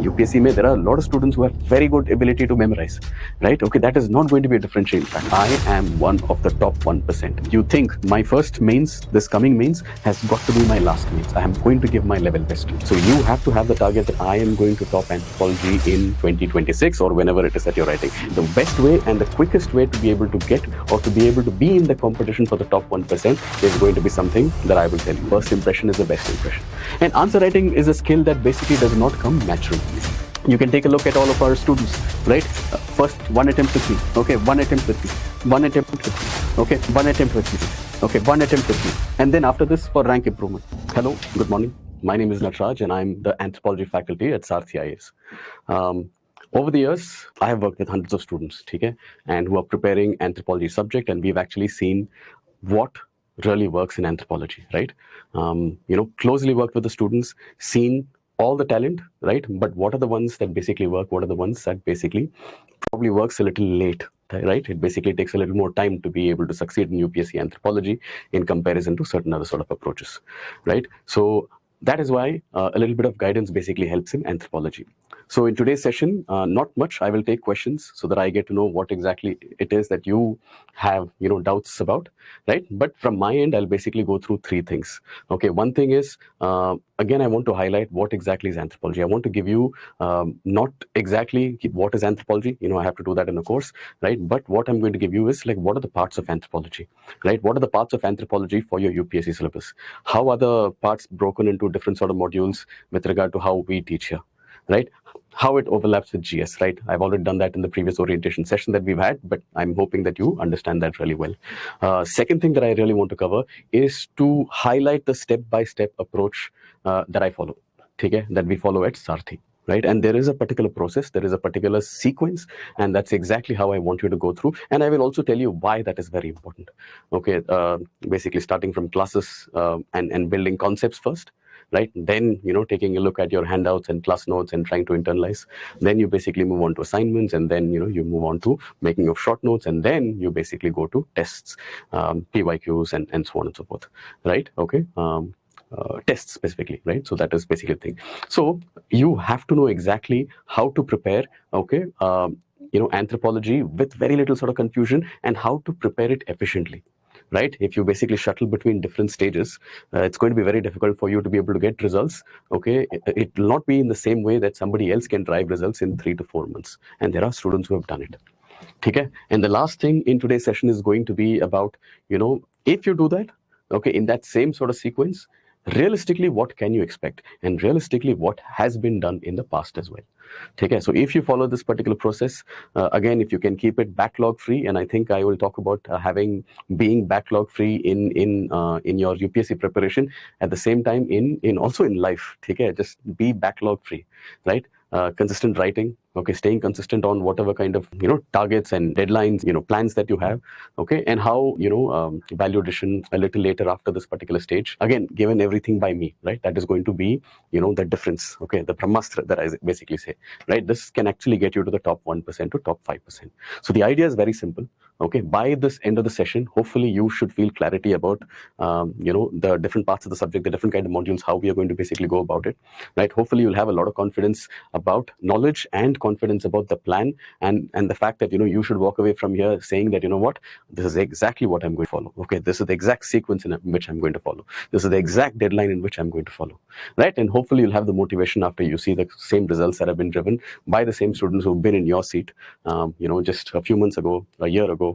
UPSC mein, there are a lot of students who have very good ability to memorize, right? Okay, that is not going to be a differentiating factor. I am one of the top 1%. You think my first mains, this coming mains, has got to be my last mains. I am going to give my level best. So you have to have the target that I am going to top anthropology in 2026 or whenever it is that you're writing. The best way and the quickest way to be able to get or to be able to be in the competition for the top 1% is going to be something that I will tell you. First impression is the best impression. And answer writing is a skill that basically does not come naturally. You can take a look at all of our students, right? First, one attempt with me. Okay, one attempt with me. One attempt with me. Okay, one attempt with me. Okay, one attempt with me. And then after this, for rank improvement. Hello, good morning. My name is Nataraj and I'm the anthropology faculty at Sarrthi IAS. Over the years, I have worked with hundreds of students, okay, and who are preparing anthropology subject, and we've actually seen what really works in anthropology, right? Closely worked with the students, seen all the talent, right? But what are the ones that basically work? What are the ones that basically probably works a little late, right? It basically takes a little more time to be able to succeed in UPSC anthropology in comparison to certain other sort of approaches, right? So that is why a little bit of guidance basically helps in anthropology. So in today's session, not much, I will take questions so that I get to know what exactly it is that you have, doubts about, right? But from my end, I'll basically go through three things. Okay, one thing is, again, I want to highlight what exactly is anthropology. I want to give you not exactly what is anthropology, I have to do that in a course, right? But what I'm going to give you is like, what are the parts of anthropology, right? What are the parts of anthropology for your UPSC syllabus? How are the parts broken into different sort of modules with regard to how we teach here, right? How it overlaps with GS, right? I've already done that in the previous orientation session that we've had, but I'm hoping that you understand that really well. Second thing that I really want to cover is to highlight the step-by-step approach that I follow, okay, that we follow at Sarrthi, right? And there is a particular process, there is a particular sequence, and that's exactly how I want you to go through. And I will also tell you why that is very important, okay? Basically starting from classes and building concepts first, right? Then, taking a look at your handouts and class notes and trying to internalize. Then you basically move on to assignments, and then, you move on to making of short notes, and then you basically go to tests, PYQs, and so on and so forth, right? Okay. Tests specifically, right? So that is basically the thing. So you have to know exactly how to prepare, okay, anthropology with very little sort of confusion, and how to prepare it efficiently. Right? If you basically shuttle between different stages, it's going to be very difficult for you to be able to get results. Okay, it will not be in the same way that somebody else can drive results in 3 to 4 months. And there are students who have done it. Okay, and the last thing in today's session is going to be about, if you do that, okay, in that same sort of sequence, realistically, what can you expect? And realistically, what has been done in the past as well. Okay, so if you follow this particular process, again, if you can keep it backlog free, and I think I will talk about being backlog free in your UPSC preparation, at the same time in also in life. Okay, just be backlog free, right? Consistent writing, okay, staying consistent on whatever kind of targets and deadlines, plans that you have, okay, and how value addition a little later after this particular stage, again, given everything by me, right? That is going to be the difference, okay, the brahmastra that I basically say, right? This can actually get you to the top 1% to top 5%. So the idea is very simple. Okay, by this end of the session, hopefully you should feel clarity about the different parts of the subject, the different kind of modules, how we are going to basically go about it, right? Hopefully you'll have a lot of confidence about knowledge and confidence about the plan, and the fact that you should walk away from here saying that what, this is exactly what I'm going to follow. Okay, this is the exact sequence in which I'm going to follow. This is the exact deadline in which I'm going to follow, right? And hopefully you'll have the motivation after you see the same results that have been driven by the same students who've been in your seat, just a few months ago, a year ago,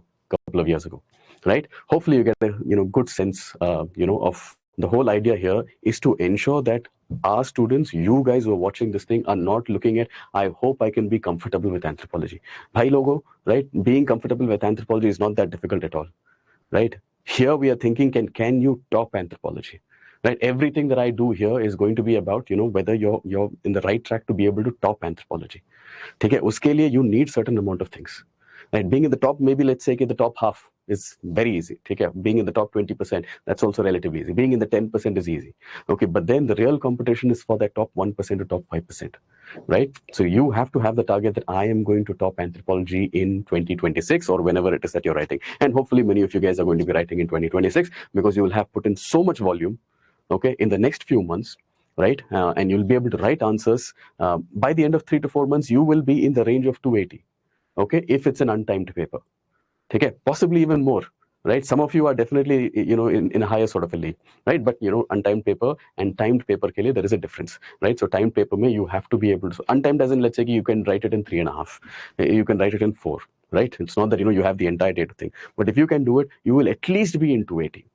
couple of years ago, right? Hopefully you get a good sense of the whole idea here is to ensure that our students, you guys who are watching this thing, are not looking at, I hope I can be comfortable with anthropology. Bhai logo, right? Being comfortable with anthropology is not that difficult at all, right? Here we are thinking, can you top anthropology? Right? Everything that I do here is going to be about, whether you're in the right track to be able to top anthropology. Okay, uske liye you need certain amount of things. Right? Being in the top, maybe let's say the top half is very easy. Okay, being in the top 20%, that's also relatively easy. Being in the 10% is easy. Okay, but then the real competition is for that top 1% to top 5%. Right? So you have to have the target that I am going to top anthropology in 2026 or whenever it is that you're writing. And hopefully many of you guys are going to be writing in 2026 because you will have put in so much volume, okay, in the next few months, right? And you'll be able to write answers. By the end of 3 to 4 months, you will be in the range of 280, okay, if it's an untimed paper. Okay, possibly even more, right? Some of you are definitely, in a higher sort of a league, right? But, untimed paper and timed paper ke liye, there is a difference, right? So timed paper mein you have to be able to, so untimed as in, let's say you can write it in 3.5, you can write it in 4, right? It's not that, you have the entire day to think, but if you can do it, you will at least be in 280,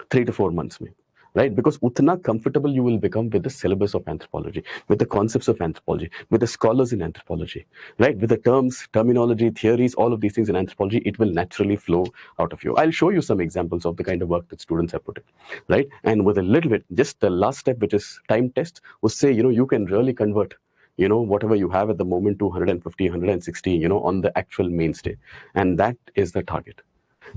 3 to 4 months mein. Right, because utna comfortable you will become with the syllabus of anthropology, with the concepts of anthropology, with the scholars in anthropology, right, with the terms, terminology, theories, all of these things in anthropology, it will naturally flow out of you. I'll show you some examples of the kind of work that students have put in, right? And with a little bit, just the last step, which is time test, will say, you can really convert, whatever you have at the moment to 150, 160, on the actual mainstay. And that is the target.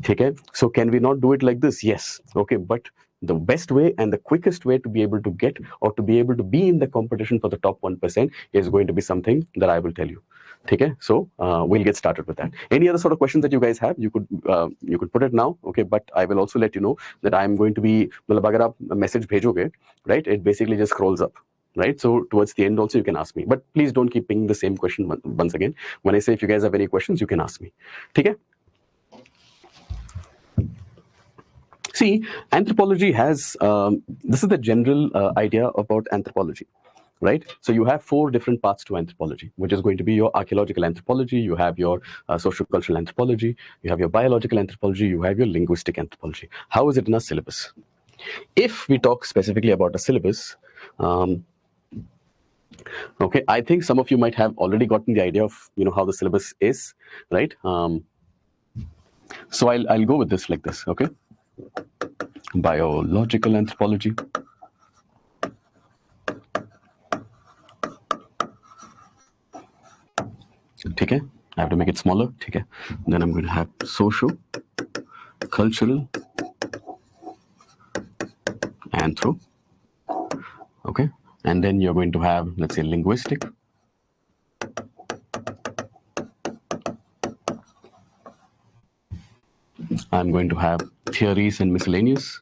Okay, so can we not do it like this? Yes. Okay, but the best way and the quickest way to be able to get or to be able to be in the competition for the top 1% is going to be something that I will tell you. Okay, so we'll get started with that. Any other sort of questions that you guys have, you could put it now. Okay, but I will also let you know that I'm going to be, agar aap message bhejoge, right, it basically just scrolls up, right? So towards the end also you can ask me, but please don't keep pinging the same question once again. When I say if you guys have any questions, you can ask me. Okay. See, anthropology has, this is the general idea about anthropology, right? So you have 4 different parts to anthropology, which is going to be your archaeological anthropology, you have your sociocultural anthropology, you have your biological anthropology, you have your linguistic anthropology. How is it in a syllabus? If we talk specifically about a syllabus, okay, I think some of you might have already gotten the idea of, how the syllabus is, right? So I'll go with this like this, okay? Biological anthropology. Okay, I have to make it smaller. Okay, then I'm going to have social, cultural, anthro. Okay, and then you're going to have, let's say, linguistic. I'm going to have theories and miscellaneous.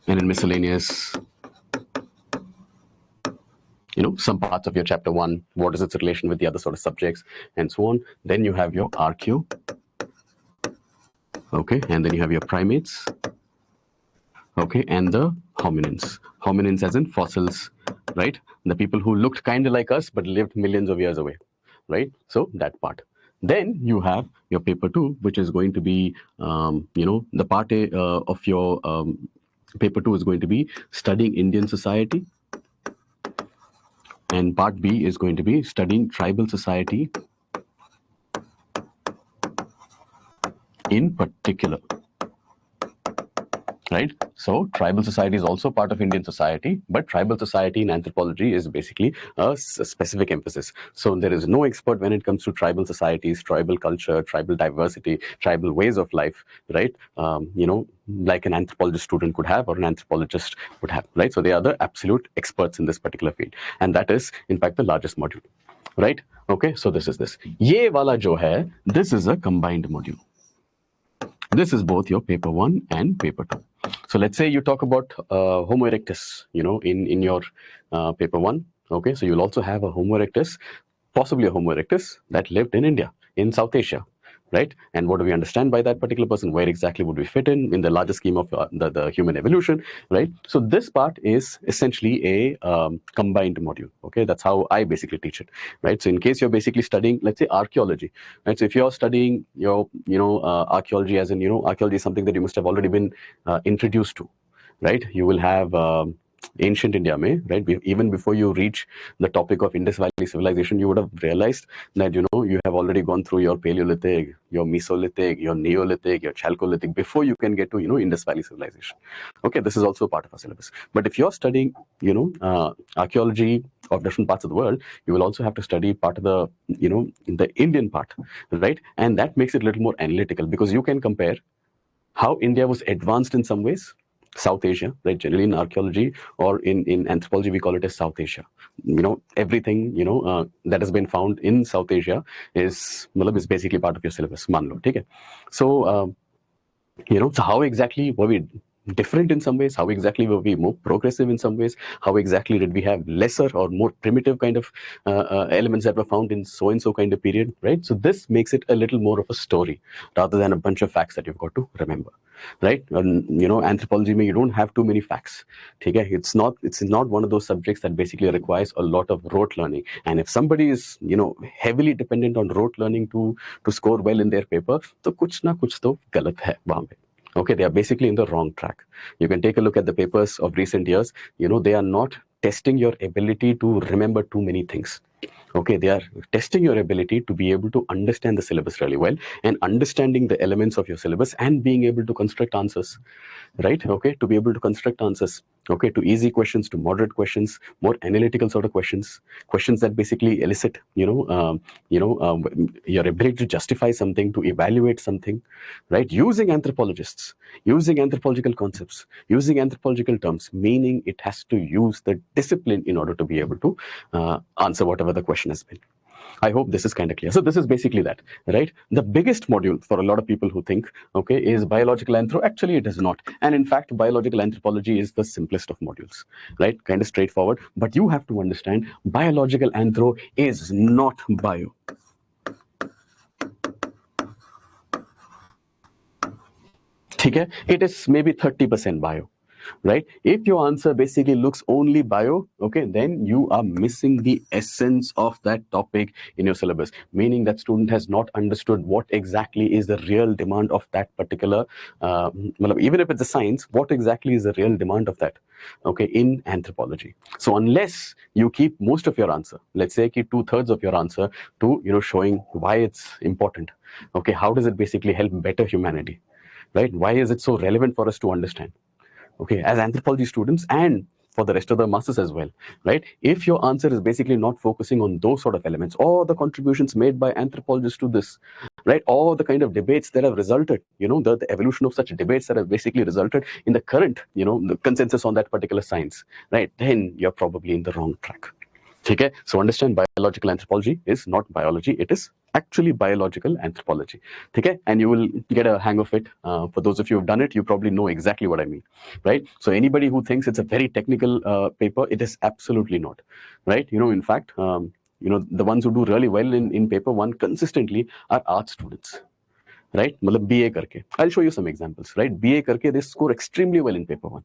And in miscellaneous, some parts of your chapter 1, what is its relation with the other sort of subjects and so on. Then you have your archaeo. Okay, and then you have your primates. Okay, and the hominins. Hominins as in fossils, right? The people who looked kind of like us but lived millions of years away, right? So that part. Then you have your paper 2, which is going to be, the part A of your paper 2 is going to be studying Indian society. And part B is going to be studying tribal society in particular. Right? So tribal society is also part of Indian society, but tribal society in anthropology is basically a specific emphasis. So there is no expert when it comes to tribal societies, tribal culture, tribal diversity, tribal ways of life, right? Like an anthropologist student could have or an anthropologist would have, right? So they are the absolute experts in this particular field. And that is, in fact, the largest module, right? Okay, so this is this. Ye wala jo hai, this is a combined module. This is both your paper 1 and paper 2. So let's say you talk about Homo erectus, in your paper 1. Okay, so you'll also have a Homo erectus, possibly a Homo erectus that lived in India, in South Asia, right? And what do we understand by that particular person? Where exactly would we fit in the larger scheme of the human evolution, right? So this part is essentially a combined module. Okay, that's how I basically teach it, right? So in case you're basically studying, let's say, archaeology, right? So if you're studying your, archaeology, as in, archaeology is something that you must have already been introduced to, right? You will have ancient India, right? Even before you reach the topic of Indus Valley civilization, you would have realized that, you have already gone through your Paleolithic, your Mesolithic, your Neolithic, your Chalcolithic before you can get to, Indus Valley civilization. Okay, this is also part of our syllabus. But if you're studying, archaeology of different parts of the world, you will also have to study part of the, the Indian part, right? And that makes it a little more analytical because you can compare how India was advanced in some ways, South Asia, right? Generally in archaeology or in anthropology, we call it as South Asia. Everything, that has been found in South Asia is basically part of your syllabus. Man lo, okay? So, so how exactly were we different in some ways? How exactly were we more progressive in some ways? How exactly did we have lesser or more primitive kind of elements that were found in so and so kind of period, right? So this makes it a little more of a story rather than a bunch of facts that you've got to remember, right? Anthropology mein you don't have too many facts. Okay? It's not one of those subjects that basically requires a lot of rote learning. And if somebody is heavily dependent on rote learning to score well in their paper, तो कुछ ना कुछ तो गलत है वहां पे. Okay, they are basically in the wrong track. You can take a look at the papers of recent years. They are not testing your ability to remember too many things. Okay, they are testing your ability to be able to understand the syllabus really well and understanding the elements of your syllabus and being able to construct answers, right? Okay, to be able to construct answers, okay, to easy questions, to moderate questions, more analytical sort of questions that basically elicit, your ability to justify something, to evaluate something, right? Using anthropologists, using anthropological concepts, using anthropological terms, meaning it has to use the discipline in order to be able to answer whatever the question has been. I hope this is kind of clear. So this is basically that, right? The biggest module for a lot of people who think, okay, is biological anthro. Actually, it is not. And in fact, biological anthropology is the simplest of modules, right? Kind of straightforward. But you have to understand, biological anthro is not bio. Okay? It is maybe 30% bio. Right? If your answer basically looks only bio, okay, then you are missing the essence of that topic in your syllabus, meaning that student has not understood what exactly is the real demand of that particular, even if it's a science, what exactly is the real demand of that, okay, in anthropology. So unless you keep most of your answer, let's say keep 2/3 of your answer to, showing why it's important, okay, how does it basically help better humanity, right? Why is it so relevant for us to understand? Okay, as anthropology students and for the rest of the masters as well, right? If your answer is basically not focusing on those sort of elements or the contributions made by anthropologists to this, right, or the kind of debates that have resulted, the evolution of such debates that have basically resulted in the current, the consensus on that particular science, right, then you're probably in the wrong track. Okay, so understand, biological anthropology is not biology, it is actually biological anthropology. Okay, and you will get a hang of it. For those of you who've done it, you probably know exactly what I mean, right? So anybody who thinks it's a very technical paper, it is absolutely not, right? In fact, the ones who do really well in paper one consistently are art students, right? मतलब BA करके. I'll show you some examples, right? BA करके they score extremely well in paper one,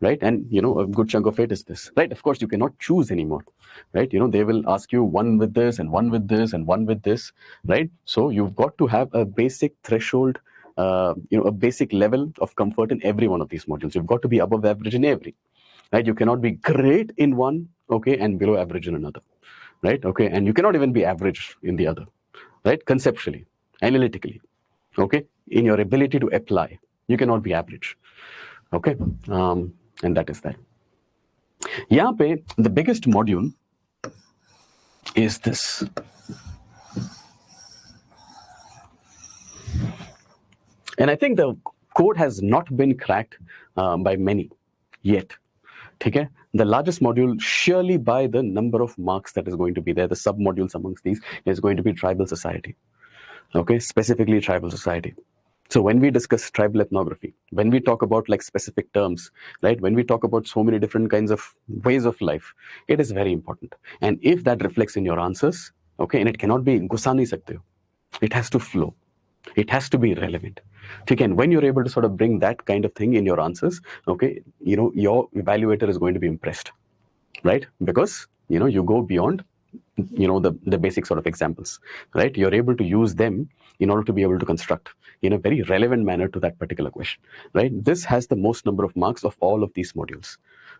right? And a good chunk of it is this, right? Of course, you cannot choose anymore, right? They will ask you one with this and one with this and one with this, right? So you've got to have a basic threshold, a basic level of comfort in every one of these modules. You've got to be above average in every, right? You cannot be great in one, okay, and below average in another, right? Okay, and you cannot even be average in the other, right? Conceptually, analytically, okay, in your ability to apply, you cannot be average, okay, and that is that. यहाँ पे the biggest module is this. And I think the code has not been cracked by many yet. Okay? The largest module, surely by the number of marks that is going to be there, the sub-modules amongst these is going to be tribal society. Okay, specifically tribal society. So when we discuss tribal ethnography, when we talk about like specific terms, right, when we talk about so many different kinds of ways of life, it is very important. And if that reflects in your answers, okay, and it cannot be gusa nahi sakte ho, it has to flow. It has to be relevant. Okay, and when you're able to sort of bring that kind of thing in your answers, okay, your evaluator is going to be impressed, right? Because you go beyond the basic sort of examples, right? You're able to use them in order to be able to construct in a very relevant manner to that particular question, right? This has the most number of marks of all of these modules,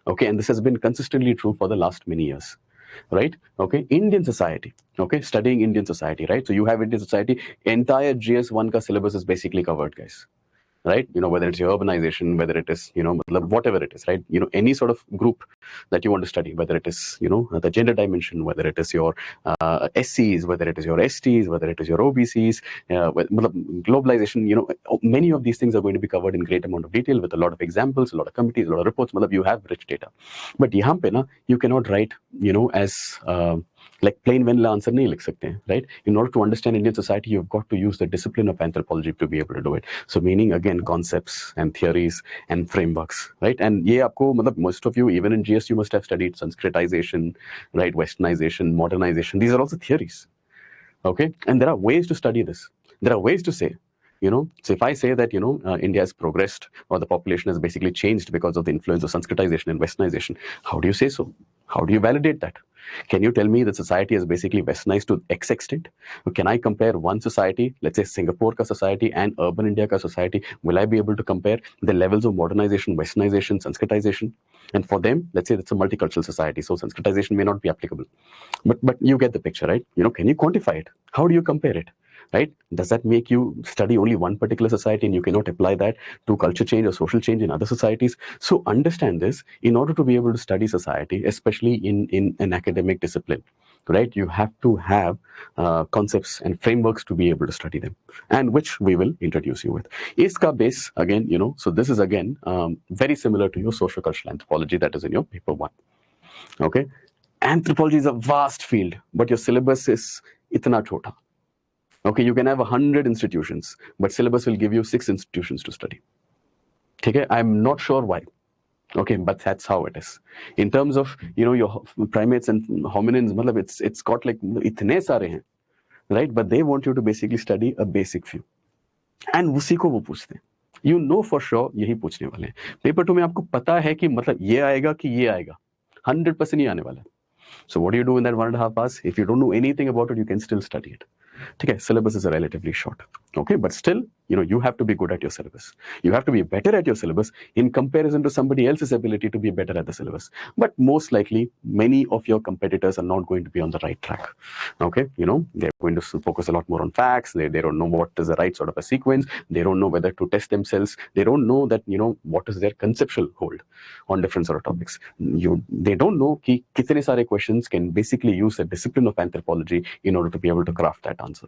okay, and this has been consistently true for the last many years, right? Okay, Indian society, okay, studying Indian society, right? So you have Indian society, entire GS1 ka syllabus is basically covered, guys, right? Whether it's your urbanization, whether it is, whatever it is, right? Any sort of group that you want to study, whether it is, the gender dimension, whether it is your SCs, whether it is your STs, whether it is your OBCs, globalization, many of these things are going to be covered in great amount of detail with a lot of examples, a lot of committees, a lot of reports. You have rich data. But yahan pe na, you cannot write, as Like plain vanilla answer nahi likh sakte hain, right? In order to understand Indian society, you've got to use the discipline of anthropology to be able to do it. So meaning again concepts and theories and frameworks, right? And ye aapko matlab most of you, even in GS, you must have studied Sanskritization, right? Westernization, modernization. These are also theories. Okay, and there are ways to study this. There are ways to say, so if I say that India has progressed, or the population has basically changed because of the influence of Sanskritization and Westernization, how do you say so? How do you validate that? Can you tell me that society has basically westernized to X extent? Can I compare one society, let's say Singapore ka society and urban India ka society? Will I be able to compare the levels of modernization, Westernization, Sanskritization? And for them, let's say it's a multicultural society, so Sanskritization may not be applicable. But you get the picture, right? Can you quantify it? How do you compare it? Right? Does that make you study only one particular society and you cannot apply that to culture change or social change in other societies? So understand this. In order to be able to study society, especially in an academic discipline, right, you have to have concepts and frameworks to be able to study them, and which we will introduce you with. Iska base again, so this is again very similar to your social cultural anthropology that is in your paper 1. Okay, anthropology is a vast field, but your syllabus is itna chota. Okay, you can have 100 institutions, but syllabus will give you 6 institutions to study. Okay, I'm not sure why. Okay, but that's how it is. In terms of your primates and hominins, it's got like itne sare hain, right? But they want you to basically study a basic few, and उसी को वो पूछते हैं. You know for sure यही पूछने वाले हैं. Paper 2 में आपको पता है कि मतलब ये आएगा कि ये आएगा, 100% ही आने वाला है. So what do you do in that 1.5 hours? If you don't know anything about it, you can still study it. Okay, syllabus is relatively short. Okay, but still, you have to be good at your syllabus. You have to be better at your syllabus in comparison to somebody else's ability to be better at the syllabus. But most likely, many of your competitors are not going to be on the right track. Okay, they're going to focus a lot more on facts. They don't know what is the right sort of a sequence. They don't know whether to test themselves. They don't know that, what is their conceptual hold on different sort of topics. They don't know कि कितने सारे questions can basically use the discipline of anthropology in order to be able to craft that answer.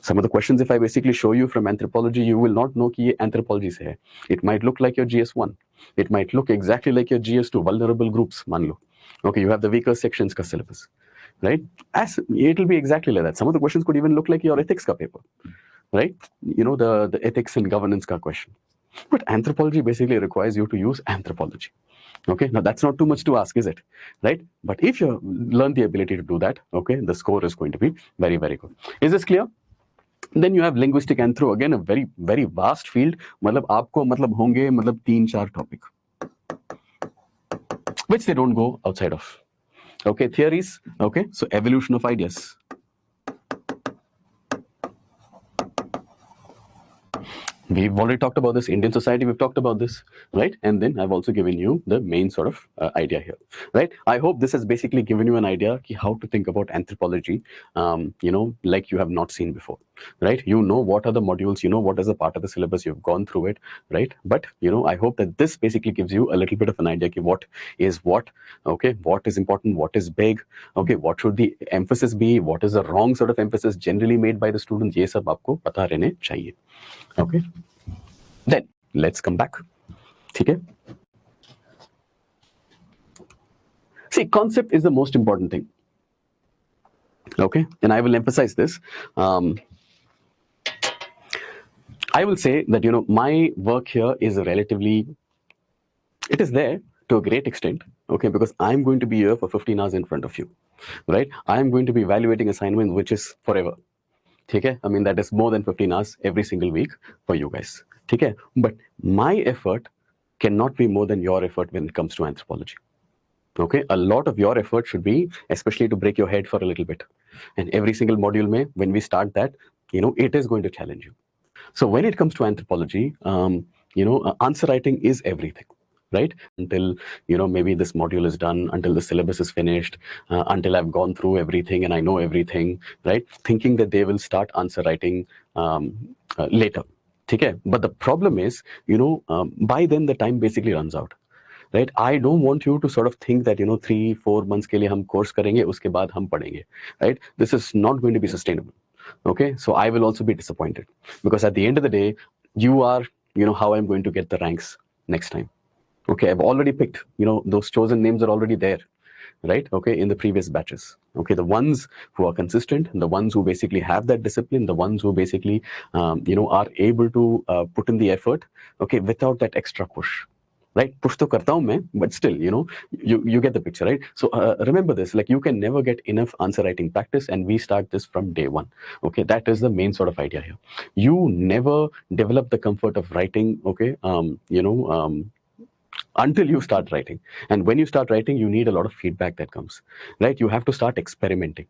Some of the questions, if I basically show you from anthropology, you will not know कि ये anthropology से है. It might look like your GS1. It might look exactly like your GS2, vulnerable groups, मान लो. Okay, you have the weaker sections का syllabus, right? It will be exactly like that. Some of the questions could even look like your ethics का paper, right? The ethics and governance का question. But anthropology basically requires you to use anthropology. Okay, now that's not too much to ask, is it? Right? But if you learn the ability to do that, okay, the score is going to be very, very good. Is this clear? Then you have linguistic anthro, again a very, very vast field. मतलब आपको मतलब होंगे मतलब 3-4 topic, which they don't go outside of. Okay, theories. Okay, so evolution of ideas. We've already talked about this. Indian society, we've talked about this, right? And then I've also given you the main sort of idea here, right? I hope this has basically given you an idea how to think about anthropology, like you have not seen before, right? You know what are the modules, what is a part of the syllabus, you've gone through it, right? But, I hope that this basically gives you a little bit of an idea what is what, okay? What is important, what is big, okay? What should the emphasis be? What is the wrong sort of emphasis generally made by the students? ये सब आपको पता रहने चाहिए. Okay, then let's come back. Okay, see, concept is the most important thing. Okay, and I will emphasize this. I will say that my work here is relatively, it is there to a great extent, okay, because I'm going to be here for 15 hours in front of you, right? I'm going to be evaluating assignments, which is forever. Okay, I mean that is more than 15 hours every single week for you guys. Okay, but my effort cannot be more than your effort when it comes to anthropology. Okay, a lot of your effort should be especially to break your head for a little bit, and every single module when we start that, it is going to challenge you. So when it comes to anthropology, answer writing is everything, right? Until maybe this module is done, until the syllabus is finished, until I've gone through everything and I know everything, right? Thinking that they will start answer writing later. Okay, but the problem is, by then the time basically runs out. Right? I don't want you to sort of think that 3-4 months के लिए हम course करेंगे, उसके बाद हम पढ़ेंगे. Right? This is not going to be sustainable. Okay, so I will also be disappointed, because at the end of the day, you are how I'm going to get the ranks next time. Okay, I've already picked, those chosen names are already there, right? Okay, in the previous batches. Okay, the ones who are consistent, the ones who basically have that discipline, the ones who basically, are able to put in the effort, okay, without that extra push. Right, push to karta hu main, but still, you get the picture, right? So remember this, like you can never get enough answer writing practice, and we start this from day one. Okay, that is the main sort of idea here. You never develop the comfort of writing, okay, until you start writing. And when you start writing, you need a lot of feedback that comes, right? You have to start experimenting,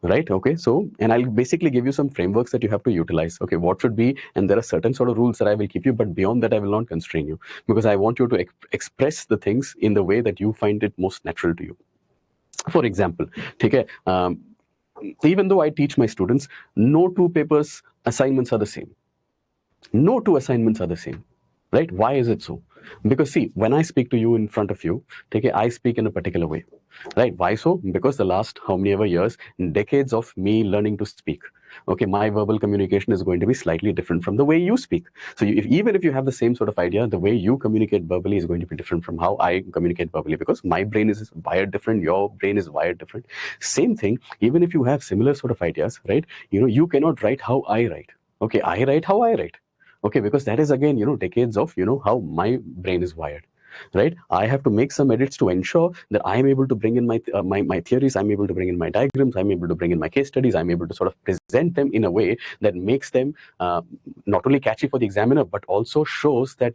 right? Okay, so, and I'll basically give you some frameworks that you have to utilize. Okay, what should be, and there are certain sort of rules that I will keep you, but beyond that I will not constrain you, because I want you to express the things in the way that you find it most natural to you. For example, okay, even though I teach my students, no two papers assignments are the same. No two assignments are the same, right? Why is it so? Because see, when I speak to you in front of you, okay, I speak in a particular way, right? Why so? Because the last how many ever years, decades of me learning to speak, okay, my verbal communication is going to be slightly different from the way you speak. So even if you have the same sort of idea, the way you communicate verbally is going to be different from how I communicate verbally, because my brain is wired different, your brain is wired different. Same thing, even if you have similar sort of ideas, right? You cannot write how I write. Okay, I write how I write. Okay, because that is again, decades of, how my brain is wired, right? I have to make some edits to ensure that I am able to bring in my theories, I'm able to bring in my diagrams, I'm able to bring in my case studies, I'm able to sort of present them in a way that makes them not only catchy for the examiner, but also shows that,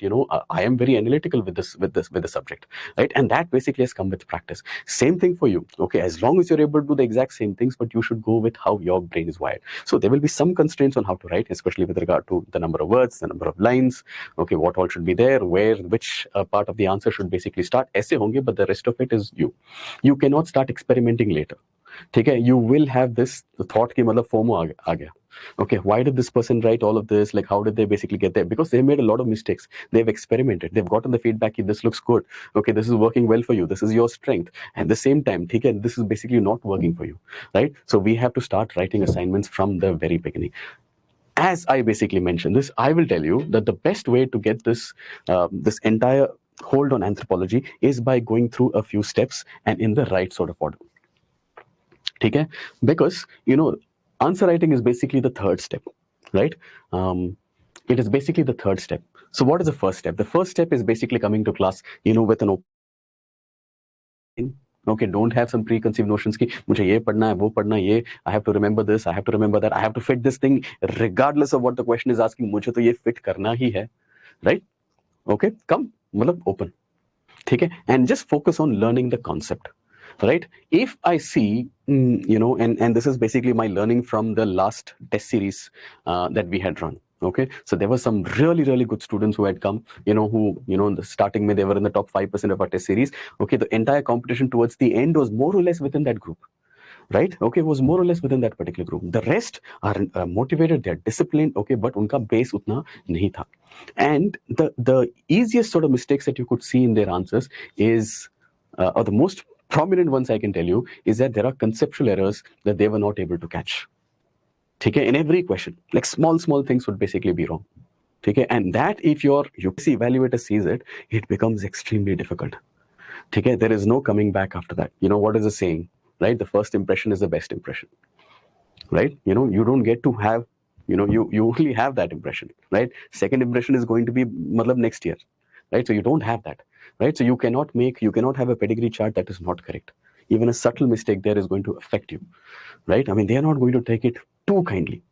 I am very analytical with the subject, right? And that basically has come with practice. Same thing for you, okay? As long as you're able to do the exact same things, but you should go with how your brain is wired. So there will be some constraints on how to write, especially with regard to the number of words, the number of lines, okay, what all should be there, where, which part of the answer should basically start. ऐसे होंगे, but the rest of it is you. You cannot start experimenting later. ठीक है? You will have this thought कि मतलब FOMO आ गया. Okay, why did this person write all of this? Like, how did they basically get there? Because they made a lot of mistakes. They've experimented. They've gotten the feedback. This looks good. Okay, this is working well for you. This is your strength. At the same time, okay, this is basically not working for you, right? So we have to start writing assignments from the very beginning. As I basically mentioned this, I will tell you that the best way to get this entire hold on anthropology is by going through a few steps and in the right sort of order. Okay? Because, answer writing is basically the third step, right? It is basically the third step. So what is the first step? The first step is basically coming to class, with an open. Okay, don't have some preconceived notions ki mujhe ye padna hai, wo padna hai, I have to remember this, I have to remember that, I have to fit this thing regardless of what the question is asking, mujhe to ye fit karna hi hai, right? Okay, come, matlab open. Okay, and just focus on learning the concept, right? If I see, and this is basically my learning from the last test series that we had run. Okay, so there were some really, really good students who had come, who, in the starting, they were in the top 5% of our test series. Okay, the entire competition towards the end was more or less within that group, right? Okay, was more or less within that particular group. The rest are motivated, they're disciplined, okay, but unka base utna nahi tha. And the easiest sort of mistakes that you could see in their answers is, or the most prominent ones I can tell you, is that there are conceptual errors that they were not able to catch. Okay, in every question, like small things would basically be wrong. Okay, and that if your UPSC evaluator sees it, it becomes extremely difficult. Okay, there is no coming back after that. What is the saying, right? The first impression is the best impression, right? You don't get to have, you only have that impression, right? Second impression is going to be matlab next year, right? So you don't have that, right? So you cannot have a pedigree chart that is not correct. Even a subtle mistake there is going to affect you, right? I mean, they are not going to take it too kindly.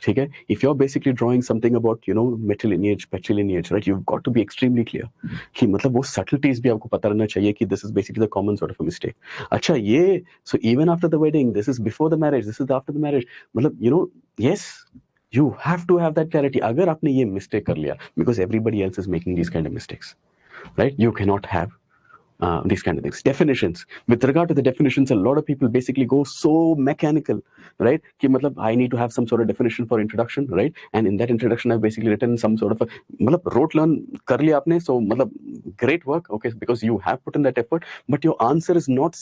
Okay? If you're basically drawing something about, matrilineage, patrilineage, right? You've got to be extremely clear. कि मतलब वो subtleties भी आपको पता रहना चाहिए कि this is basically the common sort of a mistake. अच्छा ये, so even after the wedding, this is before the marriage, this is after the marriage. मतलब, yes, you have to have that clarity. अगर आपने ये mistake कर लिया, because everybody else is making these kind of mistakes, right? You cannot have these kind of things. Definitions. With regard to the definitions, a lot of people basically go so mechanical, right? Ki matlab, I need to have some sort of definition for introduction, right? And in that introduction, I've basically written some sort of a, matlab, rote learn kar liya aapne, so matlab, great work, okay, because you have put in that effort, but your answer is not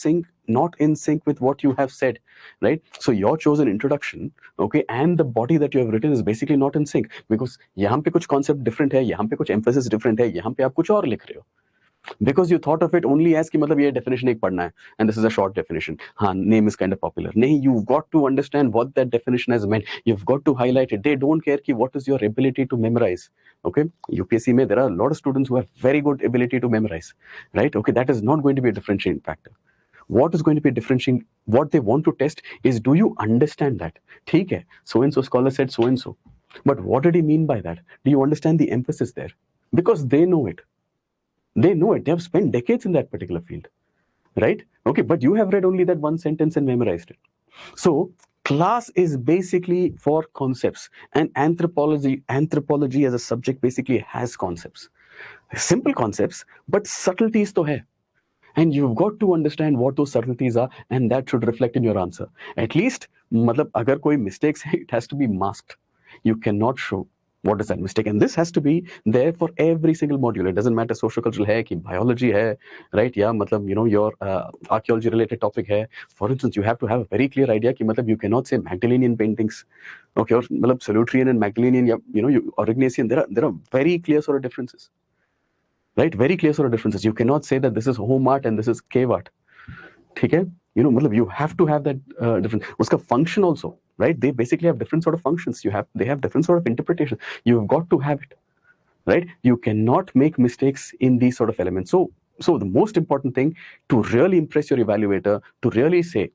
in sync with what you have said, right? So your chosen introduction, okay, and the body that you have written is basically not in sync, because yahan pe kuch concept different hai, yahan pe kuch emphasis different hai, yahan pe aap kuch aur likh rahe ho. because you thought of it only as कि मतलब ये definition एक पढ़ना है and this is a short definition. हाँ, name is kind of popular. नहीं, you've got to understand what that definition has meant. You've got to highlight it. They don't care कि what is your ability to memorize. Okay, UPSC में there are a lot of students who have very good ability to memorize, right? Okay, that is not going to be a differentiating factor. What is going to be differentiating? What they want to test is, do you understand that? ठीक है, so and so scholar said so and so, but what did he mean by that? Do you understand the emphasis there? Because they know it. They know it. They have spent decades in that particular field, right? Okay, but you have read only that one sentence and memorized it. So class is basically for concepts, and anthropology as a subject basically has concepts, simple concepts, but subtleties to hai. And you've got to understand what those subtleties are, and that should reflect in your answer. At least, मतलब अगर कोई mistakes है, it has to be masked. You cannot show what is that mistake, and this has to be there for every single module. It doesn't matter sociocultural है कि biology है, right? या मतलब your archaeology related topic है. For instance, you have to have a very clear idea कि मतलब you cannot say Magdalenian paintings, okay, or मतलब Solutrean and Magdalenian, या Aurignacian. There are very clear sort of differences. Right, very clear sort of differences. You cannot say that this is home art and this is cave art. ठीक है, मतलब you have to have that different. उसका function also, right? They basically have different sort of functions. They have different sort of interpretation. You've got to have it, right? You cannot make mistakes in these sort of elements. So the most important thing to really impress your evaluator, to really say,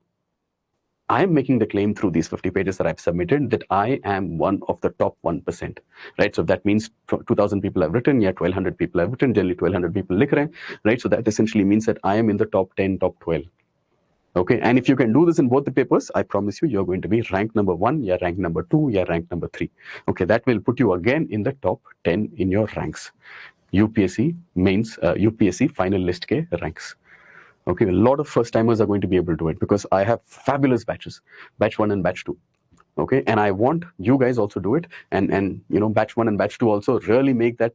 I am making the claim through these 50 pages that I've submitted that I am one of the top 1%, right? So that means 2,000 people have written, yeah, 1,200 people have written, generally 1,200 people likh rahe, right? So that essentially means that I am in the top 10, top 12. Okay, and if you can do this in both the papers, I promise you, you're going to be ranked number 1, yeah, ranked number 2, yeah, ranked number 3. Okay, that will put you again in the top 10 in your ranks. UPSC Mains, UPSC final list ke ranks. Okay, a lot of first timers are going to be able to do it because I have fabulous batches, batch 1 and batch 2. Okay, and I want you guys also do it, and batch 1 and batch 2 also really make that,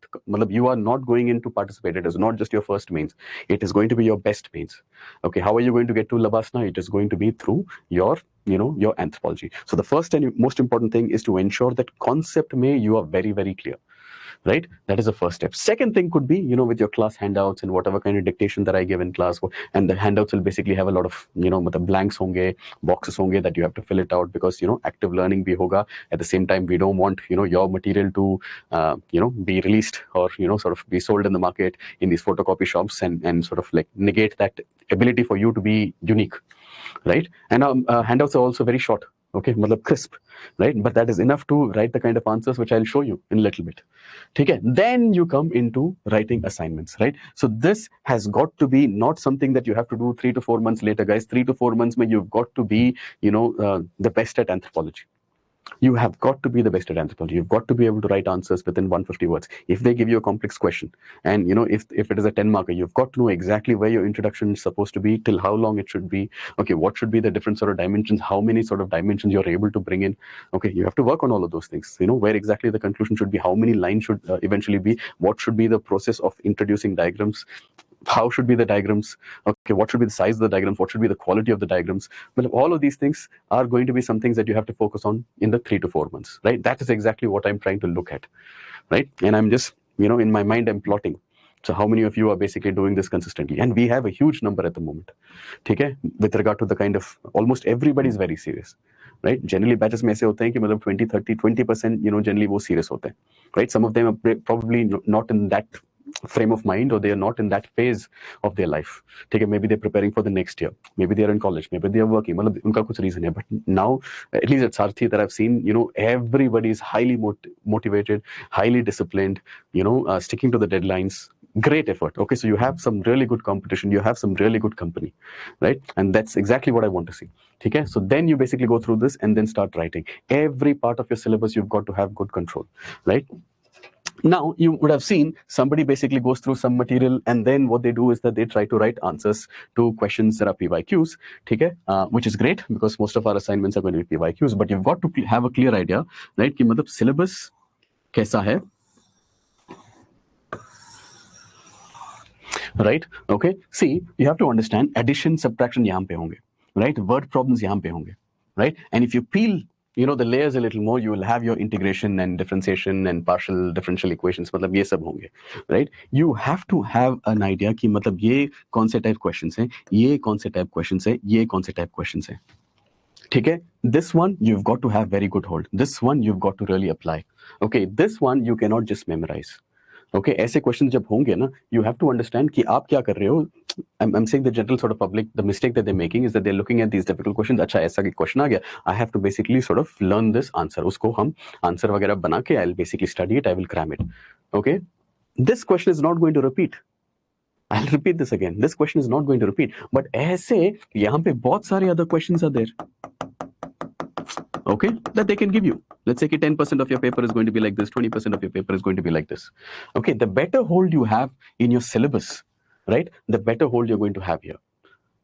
you are not going in to participate. It is not just your first mains, it is going to be your best mains. Okay, how are you going to get to Labasna? It is going to be through your your anthropology. So the first and most important thing is to ensure that concept mein you are very, very clear. Right, that is the first step. Second thing could be, with your class handouts and whatever kind of dictation that I give in class, and the handouts will basically have a lot of, blanks honge, boxes honge that you have to fill it out, because active learning bhi hoga. At the same time, we don't want your material to be released or sort of be sold in the market in these photocopy shops and sort of like negate that ability for you to be unique, right? And handouts are also very short. Okay, crisp, right? But that is enough to write the kind of answers which I'll show you in a little bit. Okay, then you come into writing assignments, right? So this has got to be not something that you have to do 3 to 4 months later, guys. 3 to 4 months, you've got to be, the best at anthropology. You have got to be the best at anthropology. You've got to be able to write answers within 150 words. If they give you a complex question, and if it is a 10 marker, you've got to know exactly where your introduction is supposed to be, till how long it should be. Okay, what should be the different sort of dimensions, how many sort of dimensions you're able to bring in. Okay, you have to work on all of those things. Where exactly the conclusion should be, how many lines should eventually be, what should be the process of introducing diagrams, how should be the diagrams, okay, what should be the size of the diagrams, what should be the quality of the diagrams. But all of these things are going to be some things that you have to focus on in the 3 to 4 months, right? That is exactly what I'm trying to look at, right? And I'm just, in my mind, I'm plotting. So how many of you are basically doing this consistently? And we have a huge number at the moment, okay, with regard to the kind of, almost everybody is very serious, right? Generally batches में ऐसे होते हैं कि मतलब 20% generally वो serious होते हैं, right? Some of them are probably not in that frame of mind, or they are not in that phase of their life. Okay, maybe they're preparing for the next year, maybe they are in college, maybe they are working, unka kuch reason hai. But now, at least at Sarrthi that I've seen, everybody is highly motivated, highly disciplined, sticking to the deadlines. Great effort. Okay, so you have some really good competition, you have some really good company, right? And that's exactly what I want to see. Okay, so then you basically go through this and then start writing. Every part of your syllabus you've got to have good control, right? Now, you would have seen somebody basically goes through some material, and then what they do is that they try to write answers to questions that are PYQs, okay? Which is great, because most of our assignments are going to be PYQs, but you've got to have a clear idea, right? कि मतलब syllabus कैसा है, right? Okay, see, you have to understand addition, subtraction यहाँ पे होंगे, right? Word problems यहाँ पे होंगे, right? And if you peel the layers a little more, you will have your integration and differentiation and partial differential equations, मतलब ये सब होंगे, right? You have to have an idea कि मतलब ये कौन से type questions हैं, ये कौन से type questions हैं, ये कौन से type questions हैं, ठीक है? This one you've got to have very good hold. This one you've got to really apply. Okay, this one you cannot just memorize. Okay, ऐसे क्वेश्चन जब होंगे ना, you have to understand कि आप क्या कर रहे हो. I'm saying the general sort of public, the mistake that they're making is that they're looking at these difficult questions. अच्छा ऐसा क्वेश्चन आ गया, I have to basically sort of learn this answer. उसको हम आंसर वगैरह बना के I'll basically study it, I will cram it. Okay, this question is not going to repeat. I'll repeat this again. This question is not going to repeat. But ऐसे यहाँ पे बहुत सारे other questions are there. Okay, that they can give you. Let's say 10% of your paper is going to be like this, 20% of your paper is going to be like this. Okay, the better hold you have in your syllabus, right, the better hold you're going to have here,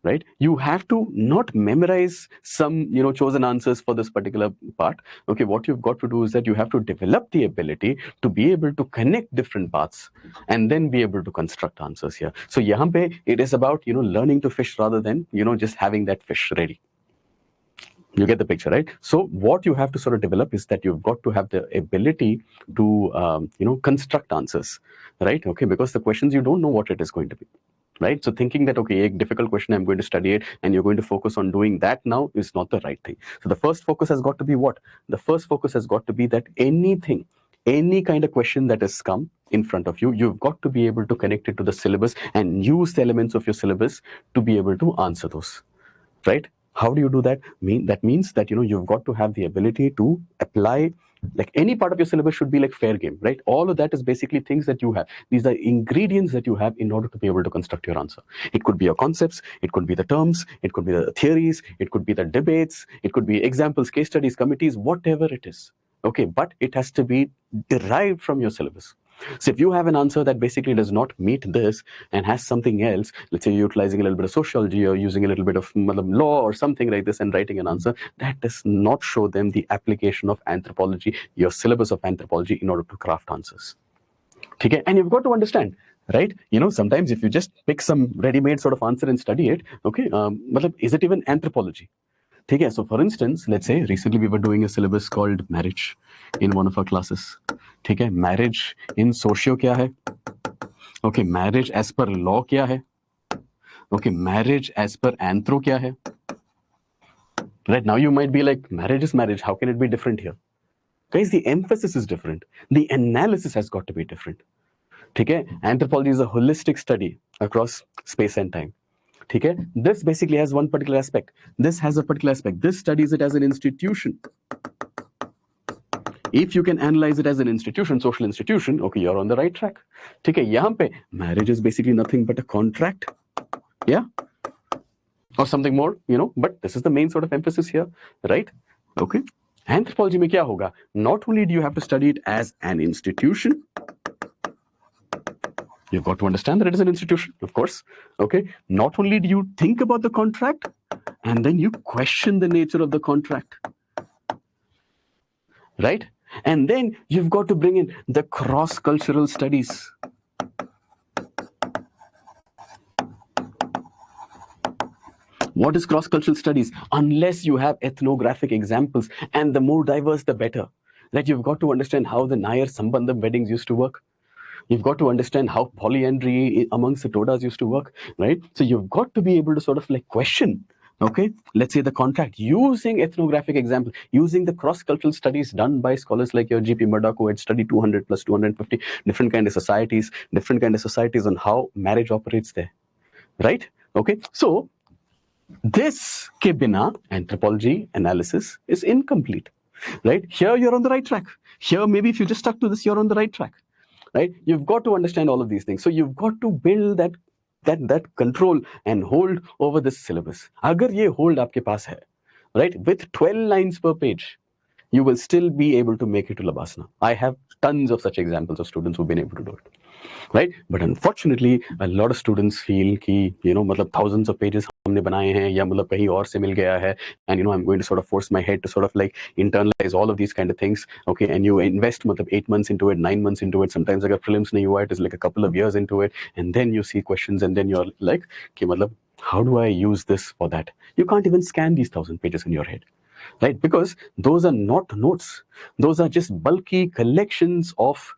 right? You have to not memorize some, chosen answers for this particular part. Okay, what you've got to do is that you have to develop the ability to be able to connect different paths and then be able to construct answers here. So yahan pe it is about, learning to fish rather than, just having that fish ready. You get the picture, right? So what you have to sort of develop is that you've got to have the ability to, construct answers, right? Okay, because the questions, you don't know what it is going to be, right? So thinking that, okay, a difficult question, I'm going to study it, and you're going to focus on doing that now is not the right thing. So the first focus has got to be what? The first focus has got to be that anything, any kind of question that has come in front of you, you've got to be able to connect it to the syllabus and use the elements of your syllabus to be able to answer those, right? How do you do that? That means that, you've got to have the ability to apply, like any part of your syllabus should be like fair game, right? All of that is basically things that you have. These are ingredients that you have in order to be able to construct your answer. It could be your concepts, it could be the terms, it could be the theories, it could be the debates, it could be examples, case studies, committees, whatever it is. Okay, but it has to be derived from your syllabus. So if you have an answer that basically does not meet this and has something else, let's say you're utilizing a little bit of sociology or using a little bit of law or something like this and writing an answer, that does not show them the application of anthropology, your syllabus of anthropology, in order to craft answers. Okay? And you've got to understand, right? Sometimes if you just pick some ready-made sort of answer and study it, okay, is it even anthropology? Okay, so for instance, let's say recently we were doing a syllabus called marriage in one of our classes. Okay, marriage in socio क्या है? Okay, marriage as per law क्या है? Okay, marriage as per anthro क्या है? Right, now you might be like, marriage is marriage, how can it be different here? Guys, the emphasis is different. The analysis has got to be different. Okay, anthropology is a holistic study across space and time. Okay, this basically has one particular aspect. This has a particular aspect. This studies it as an institution. If you can analyze it as an institution, social institution, okay, you're on the right track. Okay, yahan pe marriage is basically nothing but a contract, yeah, or something more, but this is the main sort of emphasis here, right? Okay, anthropology mein kya hoga? Not only do you have to study it as an institution, you've got to understand that it is an institution, of course. Okay, not only do you think about the contract, and then you question the nature of the contract, right? And then you've got to bring in the cross-cultural studies. What is cross-cultural studies? Unless you have ethnographic examples, and the more diverse, the better. That you've got to understand how the Nair Sambandham weddings used to work. You've got to understand how polyandry amongst the Todas used to work, right? So you've got to be able to sort of like question, okay, let's say the contract, using ethnographic example, using the cross-cultural studies done by scholars like your G.P. Murdoch, who had studied 200 plus 250 different kind of societies on how marriage operates there, right? Okay, so this ke bina anthropology analysis is incomplete, right? Here you're on the right track. Here maybe if you just stuck to this, you're on the right track, right? You've got to understand all of these things. So you've got to build that control and hold over this syllabus. Agar ye hold aapke paas hai, right, with 12 lines per page, you will still be able to make it to Labasana. I have tons of such examples of students who've been able to do it, right? But unfortunately, a lot of students feel कि मतलब thousands of pages हमने बनाए हैं या मतलब कहीं और से मिल गया है, and I'm going to sort of force my head to sort of like internalize all of these kind of things, okay? And you invest मतलब 8 months into it, 9 months into it. Sometimes अगर prelims नहीं हुआ, it is like a couple of years into it, and then you see questions, and then you're like कि मतलब how do I use this for that? You can't even scan these 1,000 pages in your head. right? Because those are not notes. Those are just bulky collections of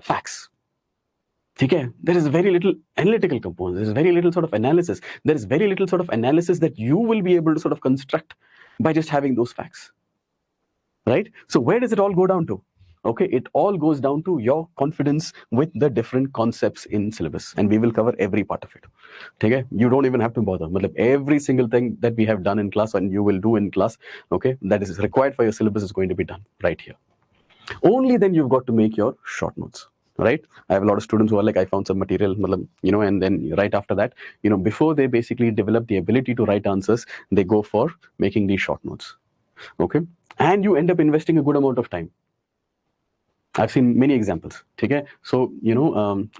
facts. Okay, there is very little analytical components. There is very little sort of analysis. There is very little sort of analysis that you will be able to sort of construct by just having those facts, right? So where does it all go down to? Okay, it all goes down to your confidence with the different concepts in syllabus, and we will cover every part of it. Okay, you don't even have to bother. Every single thing that we have done in class and you will do in class, okay, that is required for your syllabus is going to be done right here. Only then you've got to make your short notes, right? I have a lot of students who are like, I found some material, and then right after that, before they basically develop the ability to write answers, they go for making these short notes. Okay, and you end up investing a good amount of time. I've seen many examples. Okay, so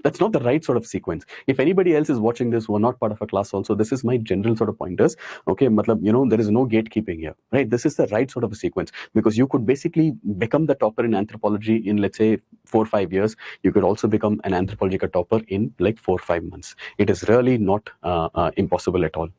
that's not the right sort of sequence. If anybody else is watching this who are not part of a class also, this is my general sort of pointers. Okay, there is no gatekeeping here, right? This is the right sort of a sequence, because you could basically become the topper in anthropology in, let's say, 4 or 5 years. You could also become an anthropology topper in like 4 or 5 months. It is really not impossible at all.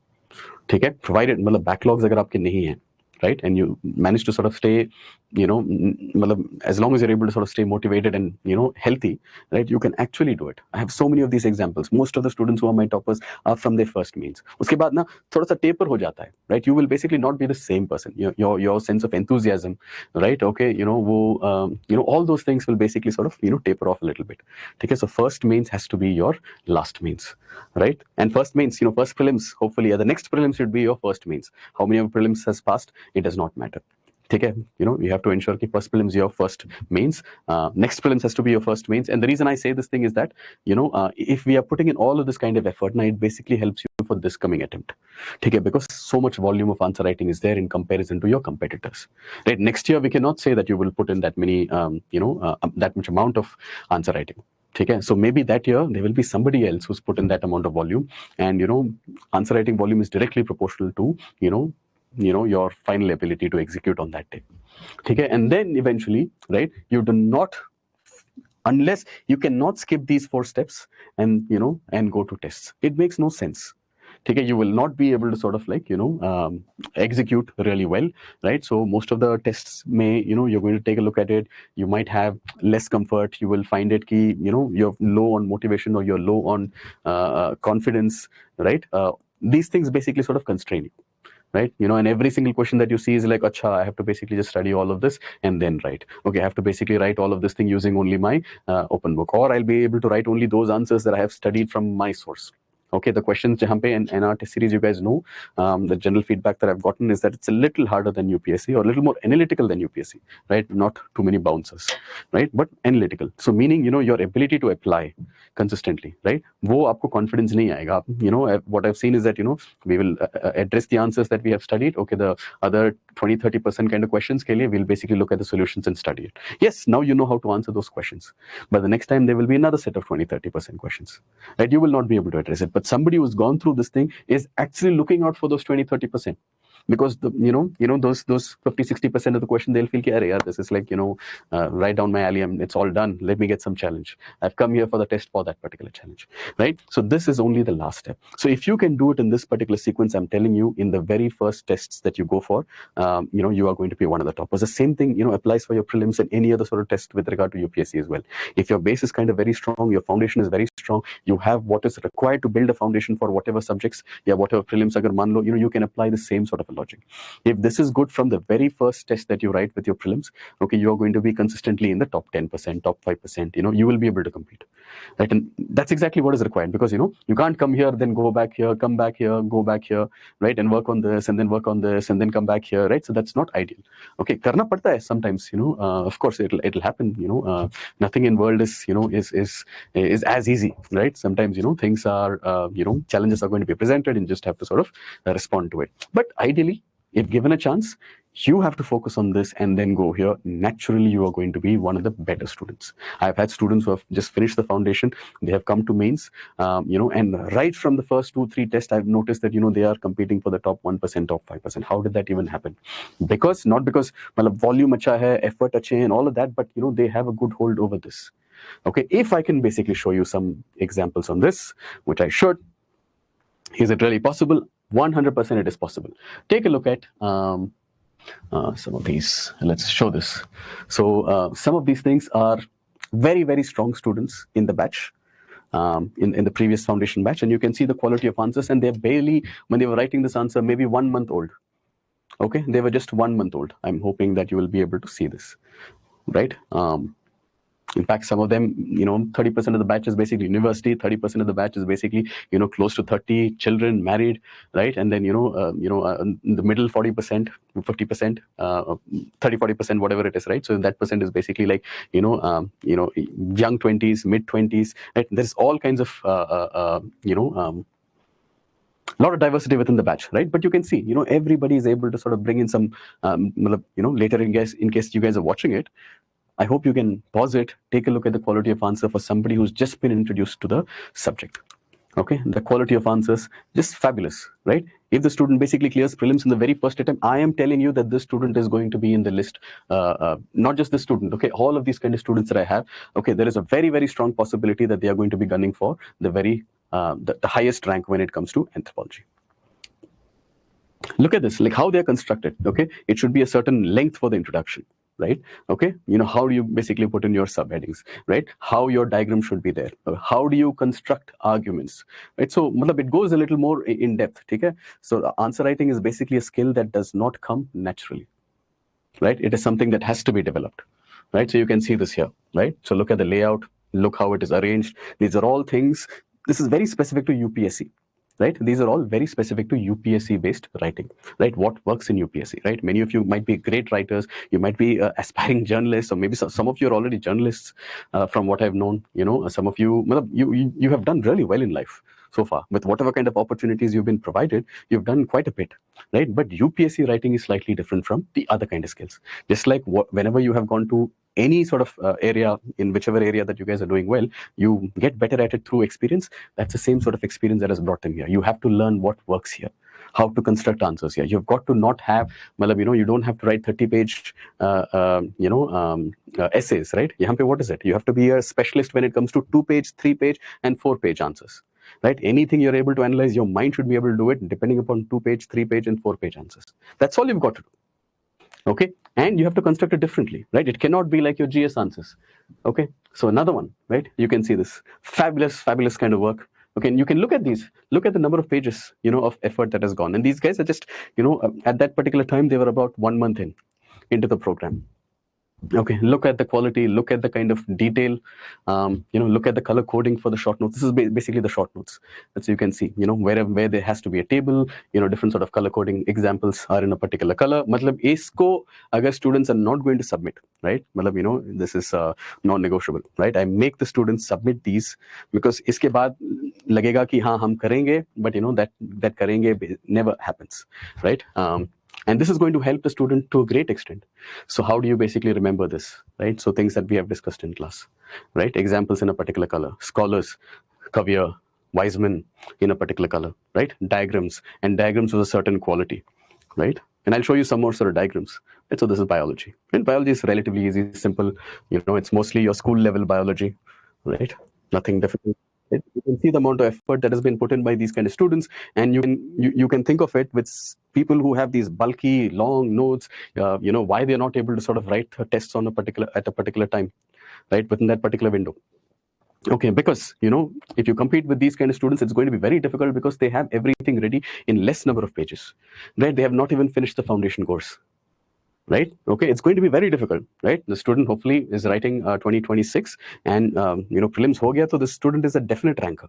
ठीक है, provided मतलब backlogs अगर आपके नहीं हैं, right, and you manage to sort of stay, as long as you're able to sort of stay motivated and healthy, right, you can actually do it. I have so many of these examples. Most of the students who are my toppers are from their first means. उसके बाद ना थोड़ा सा taper हो जाता है, right? You will basically not be the same person. Your sense of enthusiasm, right? Okay, all those things will basically sort of taper off a little bit. Okay, so first mains has to be your last mains, right? And first mains, first prelims, hopefully the next prelims should be your first mains. How many of prelims has passed? It does not matter. Okay, you have to ensure that first prelims your first mains, next prelims has to be your first mains. And the reason I say this thing is that if we are putting in all of this kind of effort, now it basically helps you for this coming attempt. Okay, because so much volume of answer writing is there in comparison to your competitors, right? Next year we cannot say that you will put in that many that much amount of answer writing. Okay, so maybe that year there will be somebody else who's put in that amount of volume, and answer writing volume is directly proportional to your final ability to execute on that day. Okay, and then eventually, right, you do not, unless you cannot skip these 4 steps and and go to tests, it makes no sense. Okay, you will not be able to sort of like execute really well, right? So most of the tests may you're going to take a look at it, you might have less comfort, you will find it key you're low on motivation or you're low on confidence, right? These things basically sort of constrain you, right? And every single question that you see is like, acha, I have to basically just study all of this and then write. Okay, I have to basically write all of this thing using only my open book, or I'll be able to write only those answers that I have studied from my source. Okay, the questions jahan pe in our test series, you guys know, the general feedback that I've gotten is that it's a little harder than UPSC, or a little more analytical than UPSC, right? Not too many bouncers, right? But analytical. So meaning, your ability to apply consistently, right? वो आपको confidence नहीं आएगा. What I've seen is that, we will address the answers that we have studied. Okay, the other 20-30% kind of questions के लिए we'll basically look at the solutions and study it. Yes, now you know how to answer those questions. But the next time there will be another set of 20-30% questions, right? You will not be able to address it. But somebody who's gone through this thing is actually looking out for those 20-30%. Because those 50-60% of the question, they'll feel that this is like right down my alley, and it's all done, let me get some challenge, I've come here for the test for that particular challenge, right? So this is only the last step. So if you can do it in this particular sequence, I'm telling you, in the very first tests that you go for, you are going to be one of the toppers. The same thing applies for your prelims and any other sort of test with regard to UPSC as well. If your base is kind of very strong, your foundation is very strong, you have what is required to build a foundation for whatever subjects, whatever prelims agar maan lo, you can apply the same sort of logic. If this is good from the very first test that you write with your prelims, okay, you are going to be consistently in the top 10%, top 5%, you will be able to compete, right? And that's exactly what is required, because you can't come here, then go back here, come back here, go back here, right, and work on this, and then work on this, and then come back here, right? So that's not ideal. Okay, karna padta hai sometimes, of course it'll happen, nothing in world is is as easy, right? Sometimes things are challenges are going to be presented, and just have to sort of respond to it. But ideally, if given a chance, you have to focus on this and then go here. Naturally, you are going to be one of the better students. I've had students who have just finished the foundation, they have come to mains, and right from the first 2-3 tests, I've noticed that they are competing for the top 1%, top 5%. How did that even happen? Because not because volume acha hai, effort ache, and all of that, but they have a good hold over this. Okay, if I can basically show you some examples on this, which I should. Is it really possible? 100% it is possible. Take a look at some of these. Let's show this. So some of these things are very, very strong students in the batch. In the previous foundation batch, and you can see the quality of answers, and they're barely, when they were writing this answer, maybe 1 month old. Okay, they were just 1 month old. I'm hoping that you will be able to see this, right? In fact, some of them, 30% of the batch is basically university, 30% of the batch is basically, close to 30 children married, right? And then, in the middle 40%, 50%, 30, 40%, whatever it is, right? So that percent is basically like, young 20s, mid 20s, right? There's all kinds of, a lot of diversity within the batch, right? But you can see, everybody is able to sort of bring in some, later in case you guys are watching it, I hope you can pause it, take a look at the quality of answer for somebody who's just been introduced to the subject. Okay, the quality of answers, just fabulous, right? If the student basically clears prelims in the very first attempt, I am telling you that this student is going to be in the list. Not just this student, okay, all of these kind of students that I have, okay, there is a very, very strong possibility that they are going to be gunning for the the highest rank when it comes to anthropology. Look at this, like how they're constructed, okay? It should be a certain length for the introduction, right? Okay, how do you basically put in your subheadings, right? How your diagram should be there. How do you construct arguments, right? So it goes a little more in depth, okay? So answer writing is basically a skill that does not come naturally, right? It is something that has to be developed, right? So you can see this here, right? So look at the layout, look how it is arranged. These are all things, this is very specific to UPSC. Right? These are all very specific to UPSC based writing, right? What works in UPSC, right? Many of you might be great writers, you might be aspiring journalists, or maybe some of you are already journalists from what I've known, some of you, you have done really well in life so far. With whatever kind of opportunities you've been provided, you've done quite a bit, right? But UPSC writing is slightly different from the other kind of skills. Just like whenever you have gone to any sort of area, in whichever area that you guys are doing well, you get better at it through experience. That's the same sort of experience that is brought in here. You have to learn what works here, how to construct answers here. You've got to not have, you don't have to write 30-page, essays, right? What is it? You have to be a specialist when it comes to 2-page, 3-page, and 4-page answers, right? Anything you're able to analyze, your mind should be able to do it depending upon 2-page, 3-page, and 4-page answers. That's all you've got to do. Okay, and you have to construct it differently, right? It cannot be like your GS answers. Okay, so another one, right? You can see this fabulous kind of work. Okay, and you can look at these, look at the number of pages, of effort that has gone. And these guys are just, at that particular time, they were about 1 month into the program. Okay, look at the quality, look at the kind of detail, look at the color coding for the short notes. This is basically the short notes. So you can see, where there has to be a table, different sort of color coding examples are in a particular color. Isko, agar students are not going to submit, right? This is non-negotiable, right? I make the students submit these because iske baad lagega ki haan hum karenge, but that karenge never happens, right? And this is going to help the student to a great extent. So how do you basically remember this, right? So things that we have discussed in class, right? Examples in a particular color, scholars, Kavya, Wiseman in a particular color, right? Diagrams, and diagrams of a certain quality, right? And I'll show you some more sort of diagrams. Right? So this is biology. And biology is relatively easy, simple. It's mostly your school level biology, right? Nothing difficult. You can see the amount of effort that has been put in by these kind of students, and you can think of it with people who have these bulky, long notes. Why they're not able to sort of write tests on at a particular time, right, within that particular window. Okay, because if you compete with these kind of students, it's going to be very difficult because they have everything ready in less number of pages, right? They have not even finished the foundation course. Right? Okay, it's going to be very difficult, right? The student hopefully is writing 2026, and prelims ho gaya, so the student is a definite ranker.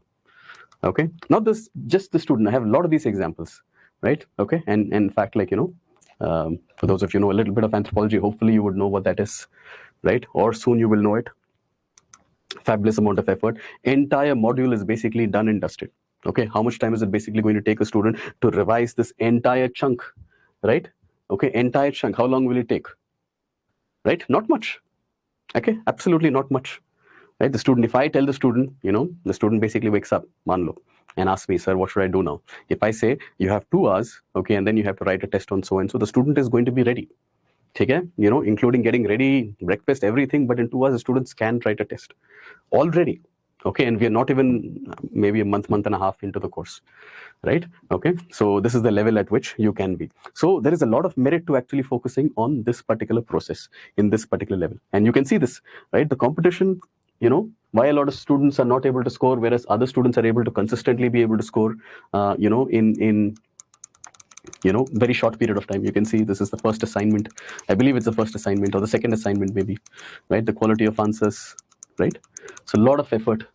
Okay, not just the student. I have a lot of these examples, right? Okay, and in fact, for those of you know a little bit of anthropology, hopefully you would know what that is, right? Or soon you will know it. Fabulous amount of effort. Entire module is basically done and dusted. Okay, how much time is it basically going to take a student to revise this entire chunk, right? Okay, entire chunk, how long will it take? Right, not much. Okay, absolutely not much. Right, the student, if I tell the student, the student basically wakes up, manlo, and asks me, sir, what should I do now? If I say, you have 2 hours, okay, and then you have to write a test on so and so, the student is going to be ready. Okay, including getting ready, breakfast, everything, but in 2 hours, the students can write a test already. Okay, and we are not even maybe a month and a half into the course, right? Okay, so this is the level at which you can be. So there is a lot of merit to actually focusing on this particular process in this particular level, and you can see this, right? The competition, why a lot of students are not able to score, whereas other students are able to consistently be able to score, in very short period of time. You can see this is the first assignment. I believe it's the first assignment or the second assignment maybe, right? The quality of answers, right? So a lot of effort.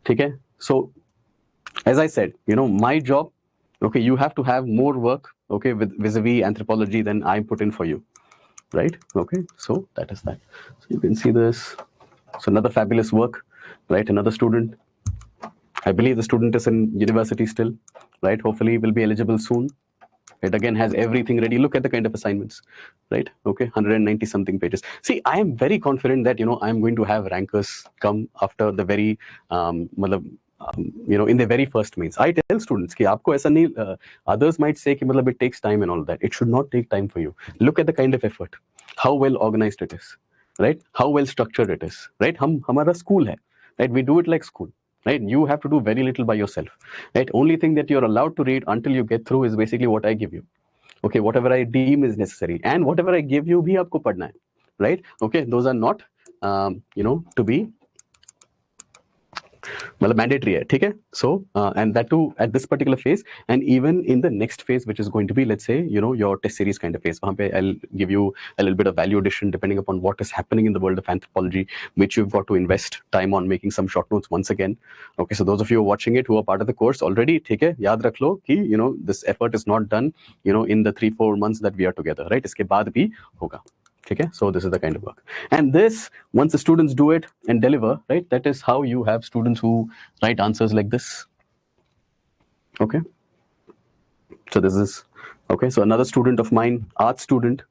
Okay, so as I said, my job, okay, you have to have more work, okay, with vis-a-vis anthropology than I put in for you, right? Okay, so that is that. So you can see this. So another fabulous work, right? Another student. I believe the student is in university still, right? Hopefully will be eligible soon. It again has everything ready. Look at the kind of assignments, right? Okay, 190 something pages. See, I am very confident that I'm going to have rankers come after the very in the very first mains. I tell students कि आपको ऐसा नहीं, others might say कि मतलब it takes time and all that. It should not take time for you. Look at the kind of effort, how well organized it is, right? How well structured it is, right? हमारा school है, right? We do it like school. Right, you have to do very little by yourself. Right, only thing that you're allowed to read until you get through is basically what I give you. Okay, whatever I deem is necessary, and whatever I give you bhi aapko padhna hai. Right, okay, those are not to be mandatory hai, theek hai? So and that too at this particular phase, and even in the next phase, which is going to be, let's say, your test series kind of phase. Wahan pe I'll give you a little bit of value addition depending upon what is happening in the world of anthropology, which you've got to invest time on making some short notes once again. Okay, so those of you who are watching it who are part of the course already, theek hai, yaad rakh lo ki this effort is not done in the 3-4 months that we are together, right? Iske baad bhi hoga. Okay, so this is the kind of work, and this, once the students do it and deliver, right, that is how you have students who write answers like this. Okay, so this is okay. So another student of mine, art student.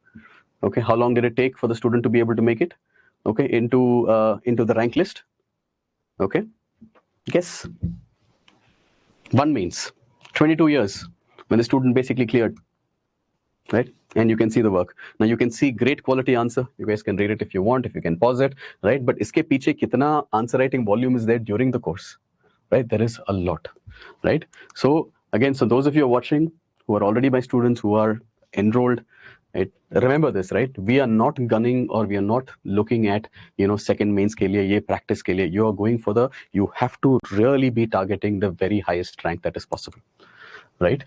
Okay, how long did it take for the student to be able to make it, okay, into the rank list? Okay, guess. One means 22 years when the student basically cleared. Right, and you can see the work. Now you can see great quality answer. You guys can read it if you want, if you can pause it, right? But iske piche kitna answer writing volume is there during the course, right? There is a lot, right? So again, so those of you who are watching who are already my students who are enrolled, right? Remember this, right? We are not gunning or we are not looking at second mains ke liye, ye practice ke liye. You are going for you have to really be targeting the very highest rank that is possible, right?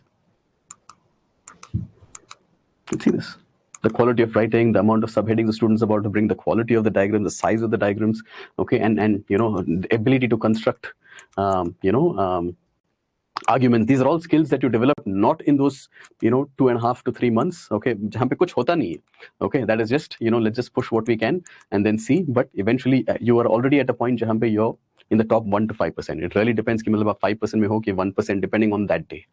You see this, the quality of writing, the amount of subheadings the students about to bring, the quality of the diagram, the size of the diagrams, okay, and the ability to construct arguments. These are all skills that you develop not in those 2.5 to 3 months, okay, jahan pe kuch hota nahi hai. Okay, that is just let's just push what we can and then see, but eventually you are already at a point jahan pe you're in the top 1 to 5%. It really depends कि मतलब आप 5% में हो कि 1% depending on that day,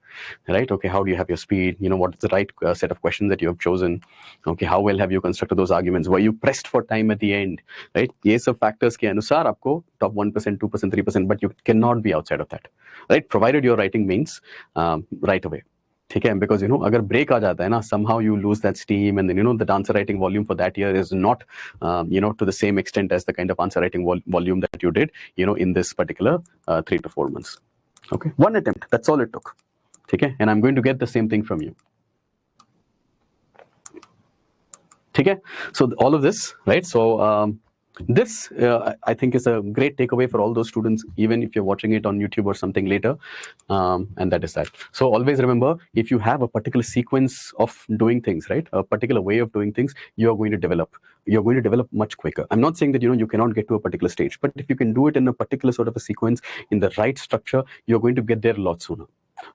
right? Okay, how do you have your speed? What is the right set of questions that you have chosen? Okay, how well have you constructed those arguments? Were you pressed for time at the end, right? ये सब factors के अनुसार आपको top 1%, 2%, 3%, but you cannot be outside of that, right? Provided your writing means right away. ठीक है, because अगर break आ जाता है ना, somehow you lose that steam, and then the answer writing volume for that year is not to the same extent as the kind of answer writing volume that you did in this particular 3 to 4 months. Okay, one attempt, that's all it took. Okay, and I'm going to get the same thing from you. Okay, so all of this, right? So this I think is a great takeaway for all those students, even if you're watching it on YouTube or something later, and that is that. So always remember, if you have a particular sequence of doing things, right, a particular way of doing things, you're going to develop much quicker. I'm not saying that you cannot get to a particular stage, but if you can do it in a particular sort of a sequence in the right structure, you're going to get there a lot sooner.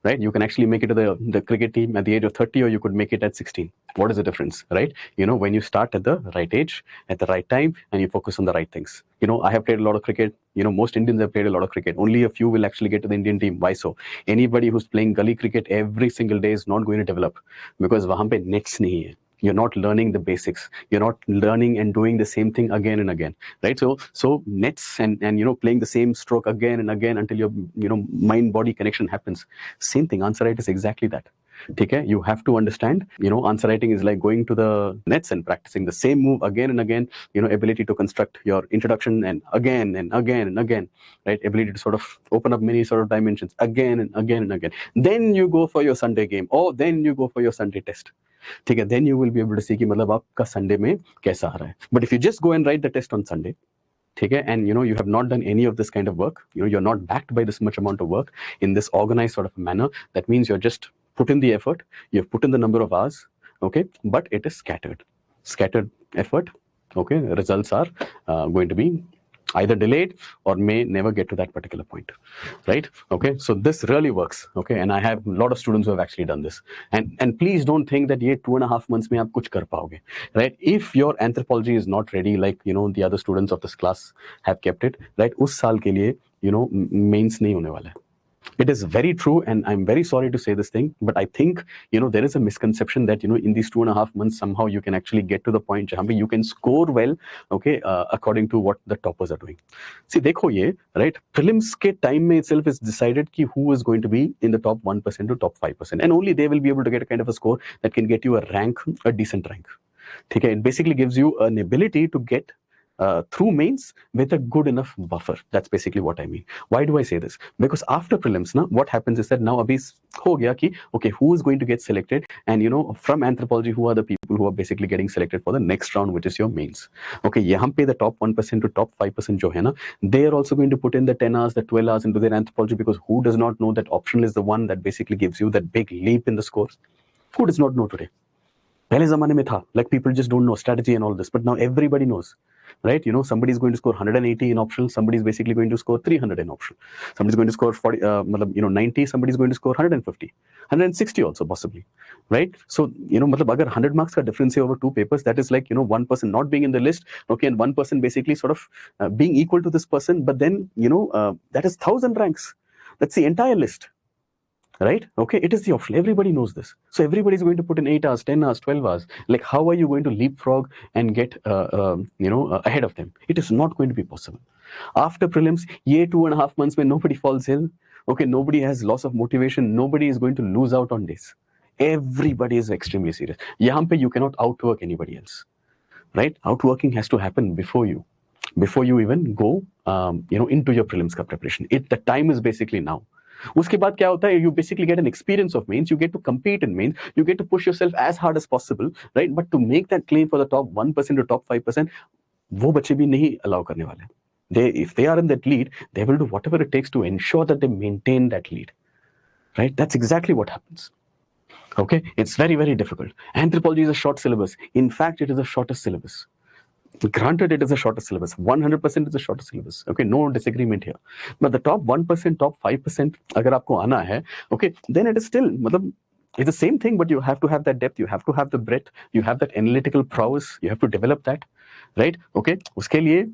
Right, you can actually make it to the cricket team at the age of 30, or you could make it at 16. What is the difference, right? When you start at the right age, at the right time, and you focus on the right things. I have played a lot of cricket. Most Indians have played a lot of cricket. Only a few will actually get to the Indian team. Why so? Anybody who's playing gully cricket every single day is not going to develop, because wahan pe nets nahi hai. You're not learning the basics. You're not learning and doing the same thing again and again, right? So nets and playing the same stroke again and again until your mind-body connection happens. Same thing. Answer right is exactly that, ठीक है, you have to understand, answer writing is like going to the nets and practicing the same move again and again, ability to construct your introduction and again and again and again, right? Ability to sort of open up many sort of dimensions again and again and again. Then you go for your Sunday game, or then you go for your Sunday test. ठीक है, then you will be able to see कि मतलब आपका Sunday में कैसा आ रहा है. But if you just go and write the test on Sunday, ठीक है, and you have not done any of this kind of work, you're not backed by this much amount of work in this organized sort of manner, that means you're just put in the effort, you've put in the number of hours, okay, but it is scattered effort, okay. Results are going to be either delayed or may never get to that particular point, right? Okay, so this really works, okay, and I have a lot of students who have actually done this, and please don't think that ye 2.5 months mein aap kuch kar paoge, right? If your anthropology is not ready, like the other students of this class have kept it, right, us saal ke liye mains nahi hone wala hai. It is very true, and I'm very sorry to say this thing, but I think there is a misconception that in these 2.5 months somehow you can actually get to the point where you can score well, okay, according to what the toppers are doing. See, dekho ye, right, prelims ke time mein itself is decided ki who is going to be in the top 1% to top 5%, and only they will be able to get a kind of a score that can get you a rank, a decent rank. Okay, it basically gives you an ability to get through mains with a good enough buffer. That's basically what I mean. Why do I say this? Because after prelims, now what happens is that now abhi ho gaya ki okay, who is going to get selected, and from anthropology who are the people who are basically getting selected for the next round, which is your mains. Okay, yahan pe the top 1% to top 5% jo hai na, they are also going to put in the 10 hours, the 12 hours into their anthropology, because who does not know that optional is the one that basically gives you that big leap in the scores? Who does not know today? पहले ज़माने में था, like people just don't know strategy and all this, but now everybody knows, right? Somebody is going to score 180 in optional, somebody is basically going to score 300 in optional, somebody is going to score 40, 90, somebody is going to score 150, 160 also possibly, right? So मतलब अगर 100 marks का difference है over two papers, that is like one person not being in the list, okay, and one person basically sort of being equal to this person, but then that is 1,000 ranks. That's the entire list. Right? Okay, it is the option. Everybody knows this. So everybody is going to put in 8 hours, 10 hours, 12 hours. Like, how are you going to leapfrog and get, ahead of them? It is not going to be possible. After prelims, 2.5 months when nobody falls ill, okay, nobody has loss of motivation, nobody is going to lose out on days. Everybody is extremely serious. Yahan pe you cannot outwork anybody else, right? Outworking has to happen before you even go, into your prelims ka preparation. The time is basically now. उसके बाद क्या होता है, you basically get an experience of mains, you get to compete in mains, you get to push yourself as hard as possible, right? But to make that claim for the top 1% to top 5%, वो बच्चे भी नहीं allow करने वाले. If they are in that lead, they will do whatever it takes to ensure that they maintain that lead, right? That's exactly what happens. Okay, it's very, very difficult. Anthropology is a short syllabus. In fact, it is the shortest syllabus. Granted, it is a shorter syllabus. 100% is a shorter syllabus. Okay, no disagreement here. But the top 1%, top 5%, अगर आपको आना है, okay, then it is still, मतलब, it's the same thing, but you have to have that depth, you have to have the breadth, you have that analytical prowess, you have to develop that, right? Okay, उसके लिए,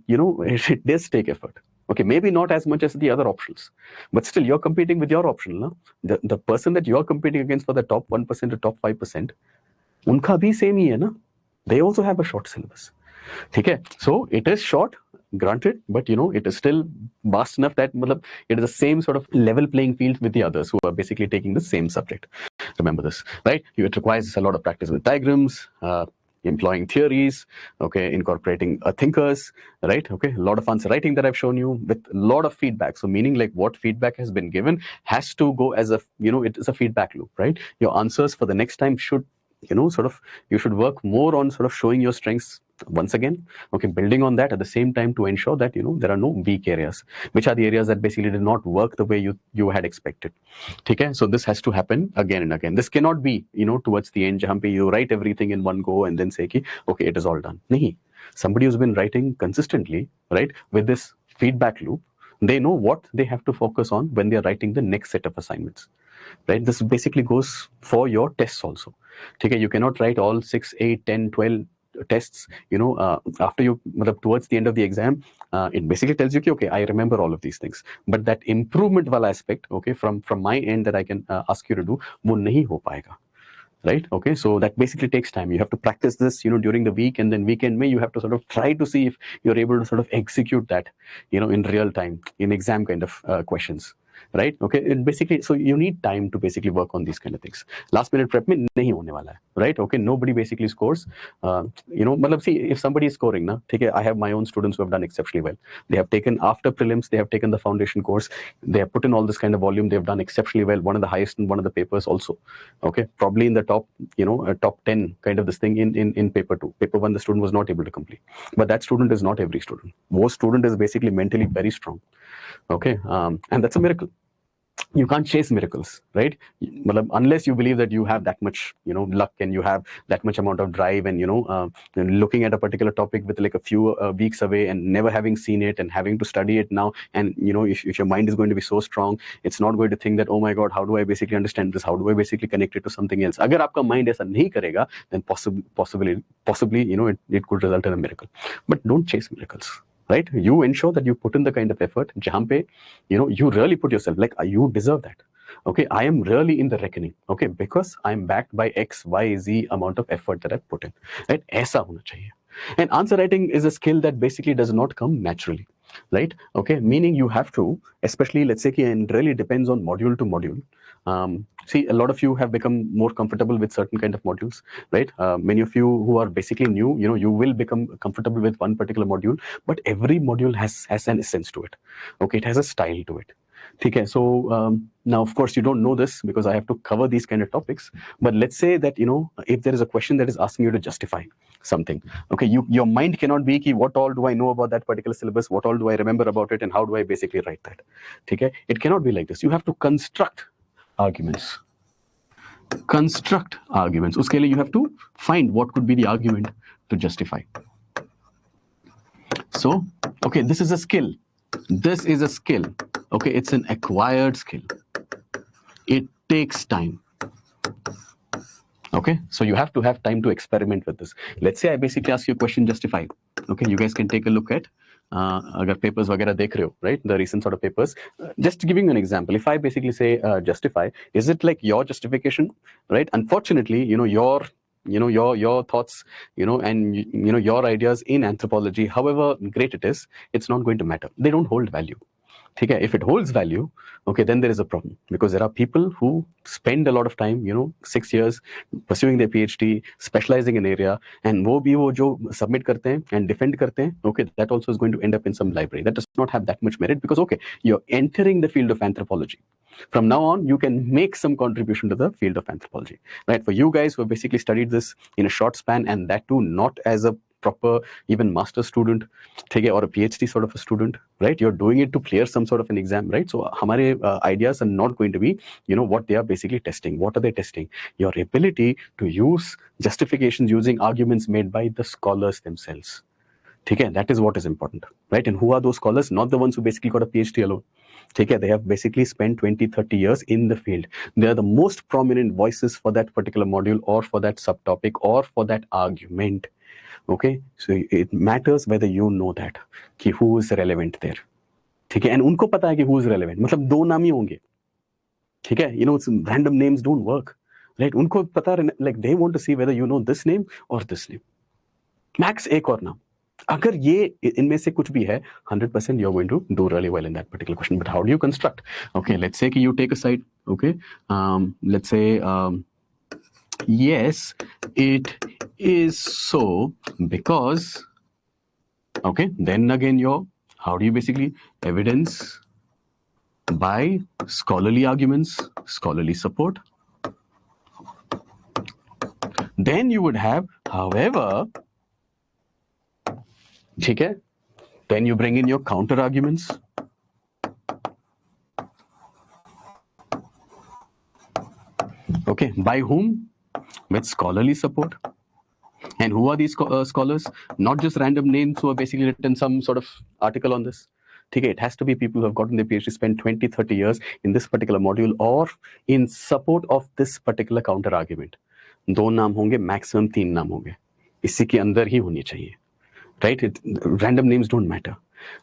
it does take effort. Okay, maybe not as much as the other options, but still you're competing with your optional. No? The person that you're competing against for the top 1% to top 5%, उनका भी same ही है ना? They also have a short syllabus. Okay, so it is short, granted, but it is still vast enough that it is the same sort of level playing field with the others who are basically taking the same subject. Remember this, right? It requires a lot of practice with diagrams, employing theories, okay, incorporating thinkers, right? Okay, a lot of answer writing that I've shown you with a lot of feedback. So meaning like what feedback has been given has to go as a, it is a feedback loop, right? Your answers for the next time should, you should work more on sort of showing your strengths once again, okay, building on that at the same time to ensure that, there are no weak areas, which are the areas that basically did not work the way you had expected. Okay, so this has to happen again and again. This cannot be, towards the end, jahan pe you write everything in one go and then say, okay, it is all done. Nahi. Somebody who's been writing consistently, right, with this feedback loop, they know what they have to focus on when they're writing the next set of assignments. Right, this basically goes for your tests also. Okay, you cannot write all 6, 8, 10, 12 tests, after you, towards the end of the exam, it basically tells you, okay, I remember all of these things. But that improvement wala aspect, okay, from my end that I can ask you to do, wo nahi ho paega. Right? Okay, so that basically takes time. You have to practice this, during the week, and then weekend you have to sort of try to see if you're able to sort of execute that, in real time, in exam kind of questions. right? Okay, it basically, so you need time to basically work on these kind of things. Last minute prep में नहीं होने वाला है, right? Okay, nobody basically scores. मतलब see, if somebody is scoring ना, ठीक है, I have my own students who have done exceptionally well. They have taken after prelims, they have taken the foundation course, they have put in all this kind of volume, they have done exceptionally well, one of the highest in one of the papers also. Okay, probably in the top, top 10 kind of this thing in paper 2. Paper 1 the student was not able to complete, but that student is not every student. Most student is basically mentally very strong. Okay, and that's a miracle. You can't chase miracles, right? Unless you believe that you have that much, luck, and you have that much amount of drive, and looking at a particular topic with like a few weeks away and never having seen it and having to study it now, and if your mind is going to be so strong, it's not going to think that, oh my god, how do I basically understand this, how do I basically connect it to something else. Agar aapka mind aisa nahi karega, then possibly it could result in a miracle. But don't chase miracles, right? You ensure that you put in the kind of effort jahan pe, you really put yourself, like, you deserve that. Okay, I am really in the reckoning, okay, because I'm backed by XYZ amount of effort that I've put in, right? Aisa hona chahiye. And answer writing is a skill that basically does not come naturally, right? Okay, meaning you have to, especially let's say, and really depends on module to module. See, a lot of you have become more comfortable with certain kind of modules, right? Many of you who are basically new, you will become comfortable with one particular module, but every module has an essence to it. Okay, it has a style to it. Okay, so now of course you don't know this because I have to cover these kind of topics, but let's say that if there is a question that is asking you to justify something, okay, your mind cannot be ki, what all do I know about that particular syllabus, what all do I remember about it, and how do I basically write that. Okay, it cannot be like this. You have to construct arguments. Uske liye you have to find what could be the argument to justify. So okay, this is a skill. Okay, it's an acquired skill. It takes time. Okay, so you have to have time to experiment with this. Let's say I basically ask you a question, justify. Okay, you guys can take a look at agar papers वगैरह देख रहे हो, right? The recent sort of papers. Just giving an example, if I basically say justify, is it like your justification, right? Unfortunately, your thoughts, and your ideas in anthropology, however great it is, it's not going to matter. They don't hold value. Okay, if it holds value, okay, then there is a problem, because there are people who spend a lot of time, 6 years pursuing their PhD, specializing in area, and wo jo submit karte hain and defend karte hain, okay, that also is going to end up in some library. That does not have that much merit, because okay, you're entering the field of anthropology. From now on, you can make some contribution to the field of anthropology, right? For you guys who have basically studied this in a short span, and that too not as a proper even master student, or a PhD sort of a student, right? You're doing it to clear some sort of an exam, right? So hamare ideas are not going to be, what they are basically testing. What are they testing? Your ability to use justifications using arguments made by the scholars themselves. Okay, that is what is important, right? And who are those scholars? Not the ones who basically got a PhD alone. Okay, they have basically spent 20-30 years in the field. They are the most prominent voices for that particular module, or for that subtopic, or for that argument. Okay, so it matters whether you know that कि who is relevant there. ठीक है, and उनको पता है कि who is relevant. मतलब दो नाम ही होंगे. ठीक है, some random names don't work, right? उनको पता, like they want to see whether you know this name or this name. Max एक और नाम. अगर ये इनमें से कुछ भी है, 100% you're going to do really well in that particular question. But how do you construct? Okay, let's say कि you take a side. Okay, let's say yes, it is so because. Okay, then again how do you basically evidence by scholarly arguments, scholarly support. Then you would have, however, okay, then you bring in your counter arguments. Okay, by whom? With scholarly support. And who are these scholars? Not just random names who have basically written some sort of article on this. Okay, it has to be people who have gotten their PhD, spent 20-30 years in this particular module, or in support of this particular counter argument. 2 नाम होंगे, maximum 3 नाम होंगे. इसी के अंदर ही होनी चाहिए. Right? Random names don't matter.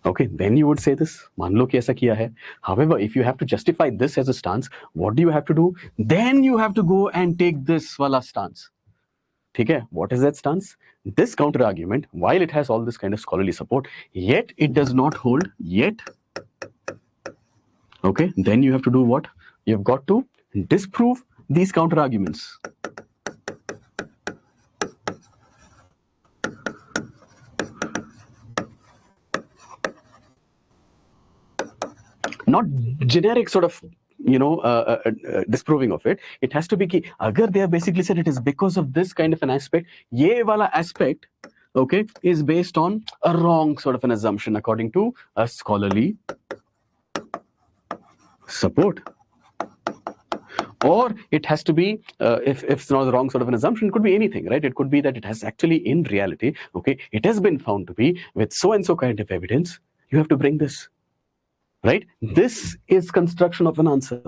Okay, then you would say this. मान लो कि ऐसा किया है. However, if you have to justify this as a stance, what do you have to do? Then you have to go and take this wala stance. Okay, what is that stance? This counter argument, while it has all this kind of scholarly support, yet it does not hold, yet Okay, then you have to do what? You've got to disprove these counter arguments. Not generic sort of disproving of it. It has to be key. Agar they have basically said it is because of this kind of an aspect, ye wala aspect, okay, is based on a wrong sort of an assumption according to a scholarly support. Or it has to be, if it's not the wrong sort of an assumption, it could be anything, right? It could be that it has actually in reality, okay, it has been found to be with so and so kind of evidence, you have to bring this, right? This is construction of an answer.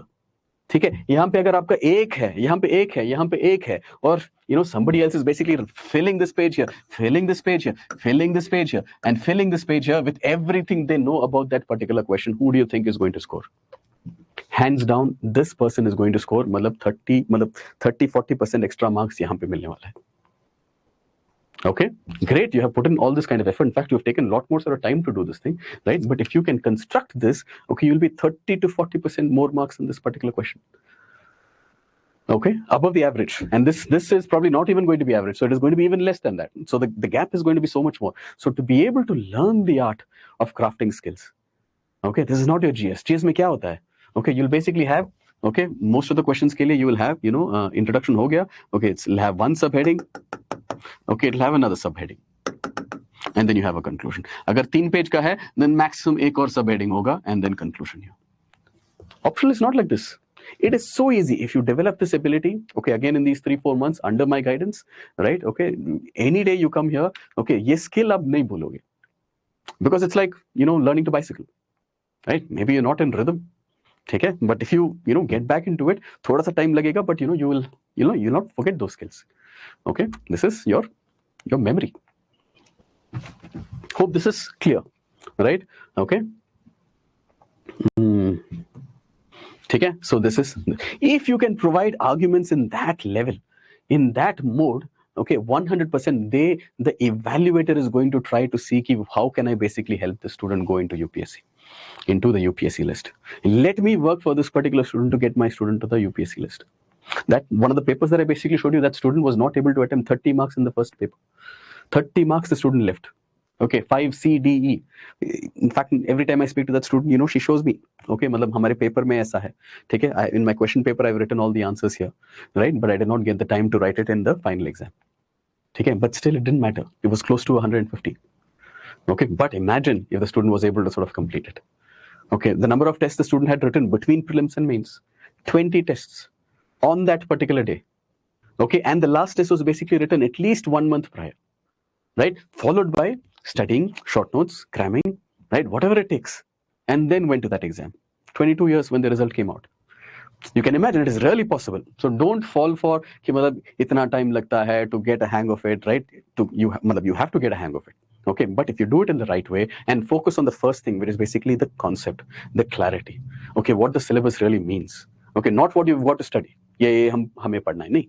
ठीक है, यहाँ पे अगर आपका एक है, यहाँ पे एक है, यहाँ पे एक है, और somebody else is basically filling this page here, filling this page here, filling this page here, and filling this page here with everything they know about that particular question, who do you think is going to score? Hands down, this person is going to score 30-40% extra marks यहाँ पे मिलने वाला है. Okay, great. You have put in all this kind of effort. In fact, you have taken a lot more sort of time to do this thing, right? But if you can construct this, okay, you'll be 30-40% more marks in this particular question. Okay, above the average. And this is probably not even going to be average. So it is going to be even less than that. So the gap is going to be so much more. So to be able to learn the art of crafting skills, okay, this is not your GS. GS में क्या होता है? Okay, you'll basically have, okay, most of the questions के लिए you will have, introduction हो गया. Okay, it'll have one subheading. Okay, it'll have another subheading. And then you have a conclusion. अगर 3 page का है, then maximum एक और subheading होगा, and then conclusion here. Optional is not like this. It is so easy if you develop this ability, okay, again in these 3-4 months under my guidance, right? Okay, any day you come here, okay, ये skill अब नहीं भूलोगे, because it's like learning to bicycle, right? Maybe you're not in rhythm, ठीक है, but if you get back into it, थोड़ा सा time लगेगा, but you will you'll not forget those skills. Okay, this is your memory. Hope this is clear, right? Okay. Okay, so this is, if you can provide arguments in that level, in that mode, okay, 100% the evaluator is going to try to see how can I basically help the student go into UPSC, into the UPSC list. Let me work for this particular student to get my student to the UPSC list. That one of the papers that I basically showed you, that student was not able to attempt 30 marks in the first paper. 30 marks the student left. Okay, 5 C D E. In fact, every time I speak to that student, she shows me, okay, मतलब हमारे paper में ऐसा है, ठीक है? In my question paper, I've written all the answers here, right? But I did not get the time to write it in the final exam. Okay, but still it didn't matter. It was close to 150. Okay, but imagine if the student was able to sort of complete it. Okay, the number of tests the student had written between prelims and mains, 20 tests on that particular day. Okay, and the last test was basically written at least 1 month prior, right? Followed by studying, short notes, cramming, right? Whatever it takes. And then went to that exam. 22 years when the result came out. You can imagine it is really possible. So don't fall for कि मतलब इतना time लगता है to get a hang of it, right? You have to get a hang of it. Okay, but if you do it in the right way and focus on the first thing, which is basically the concept, the clarity. Okay, what the syllabus really means. Okay, not what you've got to study. ये हमें पढ़ना है नहीं.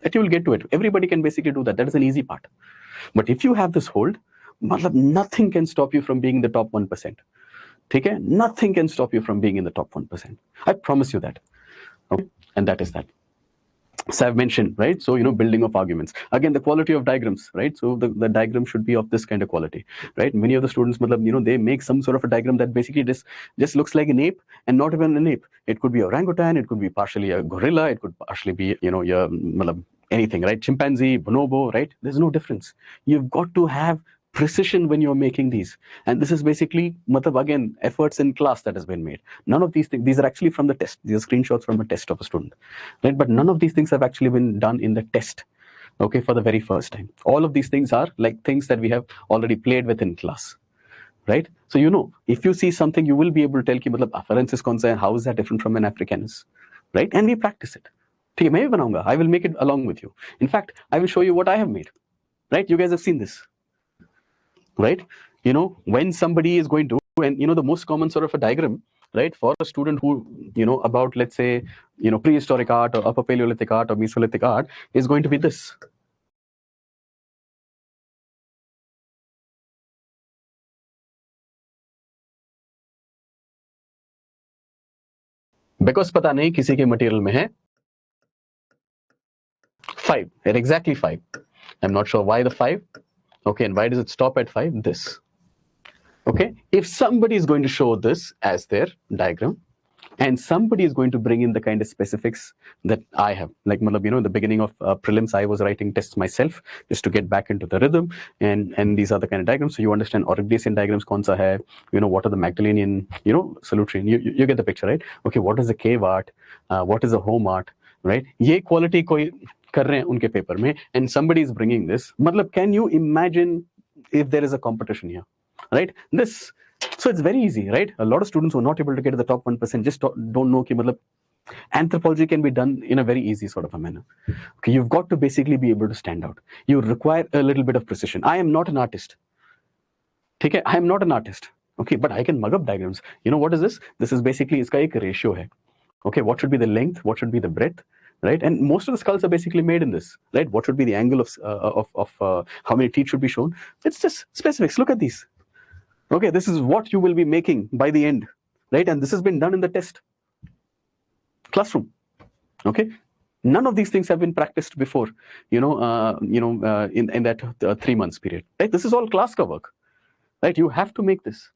That you will get to it. Everybody can basically do that. That is an easy part. But if you have this hold, nothing can stop you from being in the top 1%. Okay? Nothing can stop you from being in the top 1%. I promise you that. Okay? And that is that. So I've mentioned, right? So, building of arguments. Again, the quality of diagrams, right? So the diagram should be of this kind of quality, right? Many of the students, they make some sort of a diagram that basically just looks like an ape and not even an ape. It could be a orangutan, it could be partially a gorilla, it could partially be, your anything, right? Chimpanzee, bonobo, right? There's no difference. You've got to have precision when you're making these. And this is basically, again, efforts in class that has been made. None of these things, these are actually from the test. These are screenshots from a test of a student, right? But none of these things have actually been done in the test, okay, for the very first time. All of these things are like things that we have already played with in class, right? So, if you see something, you will be able to tell कि मतलब afferences कौन सा है, how is that different from an Africanus, right? And we practice it. ठीक है, मैं भी बनाऊंगा. I will make it along with you. In fact, I will show you what I have made, right? You guys have seen this, right? When somebody is going to, and the most common sort of a diagram, right, for a student who, about, let's say, prehistoric art or upper Paleolithic art or Mesolithic art is going to be this. Because पता नहीं किसी के material में है 5, exactly 5. I'm not sure why the 5. Okay, and why does it stop at 5? This. Okay, if somebody is going to show this as their diagram, and somebody is going to bring in the kind of specifics that I have, like, in the beginning of prelims, I was writing tests myself just to get back into the rhythm, and these are the kind of diagrams. So you understand Origdasian diagrams, kaun sa hai, what are the Magdalenian, Solutrean, you get the picture, right? Okay, what is the cave art, what is the home art, right? Ye quality koi कर रहे हैं उनके paper में, and somebody is bringing this. मतलब, can you imagine if there is a competition here, right? This. So it's very easy, right? A lot of students who are not able to get to the top 1% just don't know कि मतलब anthropology can be done in a very easy sort of a manner. Okay, you've got to basically be able to stand out. You require a little bit of precision. I am not an artist. ठीक है, I am not an artist. Okay, but I can mug up diagrams. You know what is this? This is basically इसका एक ratio है. Okay, what should be the length? What should be the breadth? Right, and most of the skulls are basically made in this. Right, what should be the angle of how many teeth should be shown? It's just specifics. Look at these. Okay, this is what you will be making by the end, right? And this has been done in the test classroom. Okay, none of these things have been practiced before. In that 3 months period. Right, this is all class work. Right, you have to make this.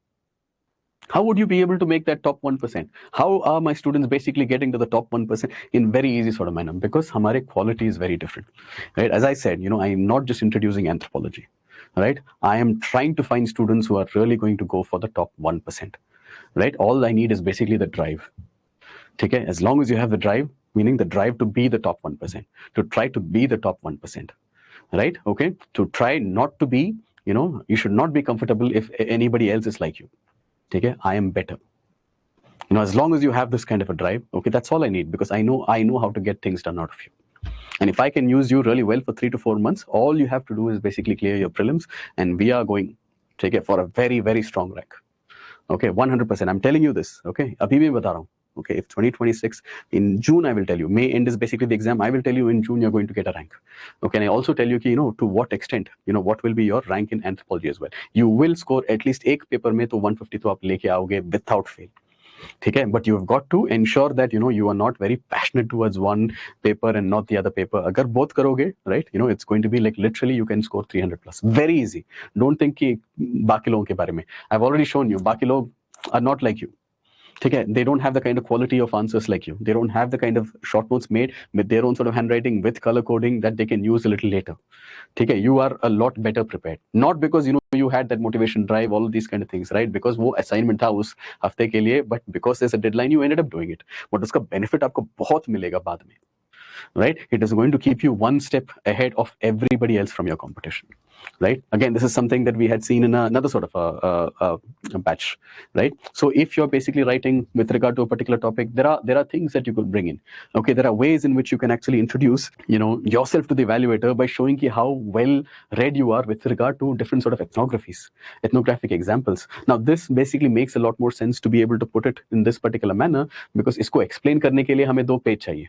How would you be able to make that top 1%? How are my students basically getting to the top 1% in very easy sort of manner? Because our quality is very different, right? As I said, I am not just introducing anthropology, right? I am trying to find students who are really going to go for the top 1%, right? All I need is basically the drive. Okay? As long as you have the drive, meaning the drive to be the top 1%, to try to be the top 1%, right? Okay, to try not to be, you should not be comfortable if anybody else is like you. Okay, I am better. As long as you have this kind of a drive, okay, that's all I need, because I know how to get things done out of you. And if I can use you really well for 3 to 4 months, all you have to do is basically clear your prelims, and we are going take it for a very, very strong rank. Okay, 100%. I'm telling you this. Okay, abhi bhi bata raha hu. Okay, if 2026 in June, I will tell you. May end is basically the exam. I will tell you in June you're going to get a rank. Okay, and I also tell you, to what extent, what will be your rank in anthropology as well. You will score at least एक paper में तो 150 तो आप लेके आओगे without fail. Okay, but you've got to ensure that you are not very passionate towards one paper and not the other paper. Agar both karoge, right, it's going to be like literally you can score 300 plus. Very easy. Don't think ki baaki logon ke bare mein. I've already shown you baaki log are not like you. Okay, they don't have the kind of quality of answers like you. They don't have the kind of short notes made with their own sort of handwriting, with color coding that they can use a little later. Okay, you are a lot better prepared. Not because you had that motivation drive, all of these kind of things, right? Because वो assignment था उस हफ्ते के लिए, but because there's a deadline, you ended up doing it. But उसका benefit आपको बहुत मिलेगा बाद में. Right? It is going to keep you one step ahead of everybody else from your competition. Right? Again, this is something that we had seen in another sort of a batch. Right? So if you're basically writing with regard to a particular topic, there are things that you could bring in. Okay, there are ways in which you can actually introduce yourself to the evaluator by showing how well read you are with regard to different sort of ethnographic examples. Now, this basically makes a lot more sense to be able to put it in this particular manner, because इसको explain करने के लिए हमें 2 page चाहिए.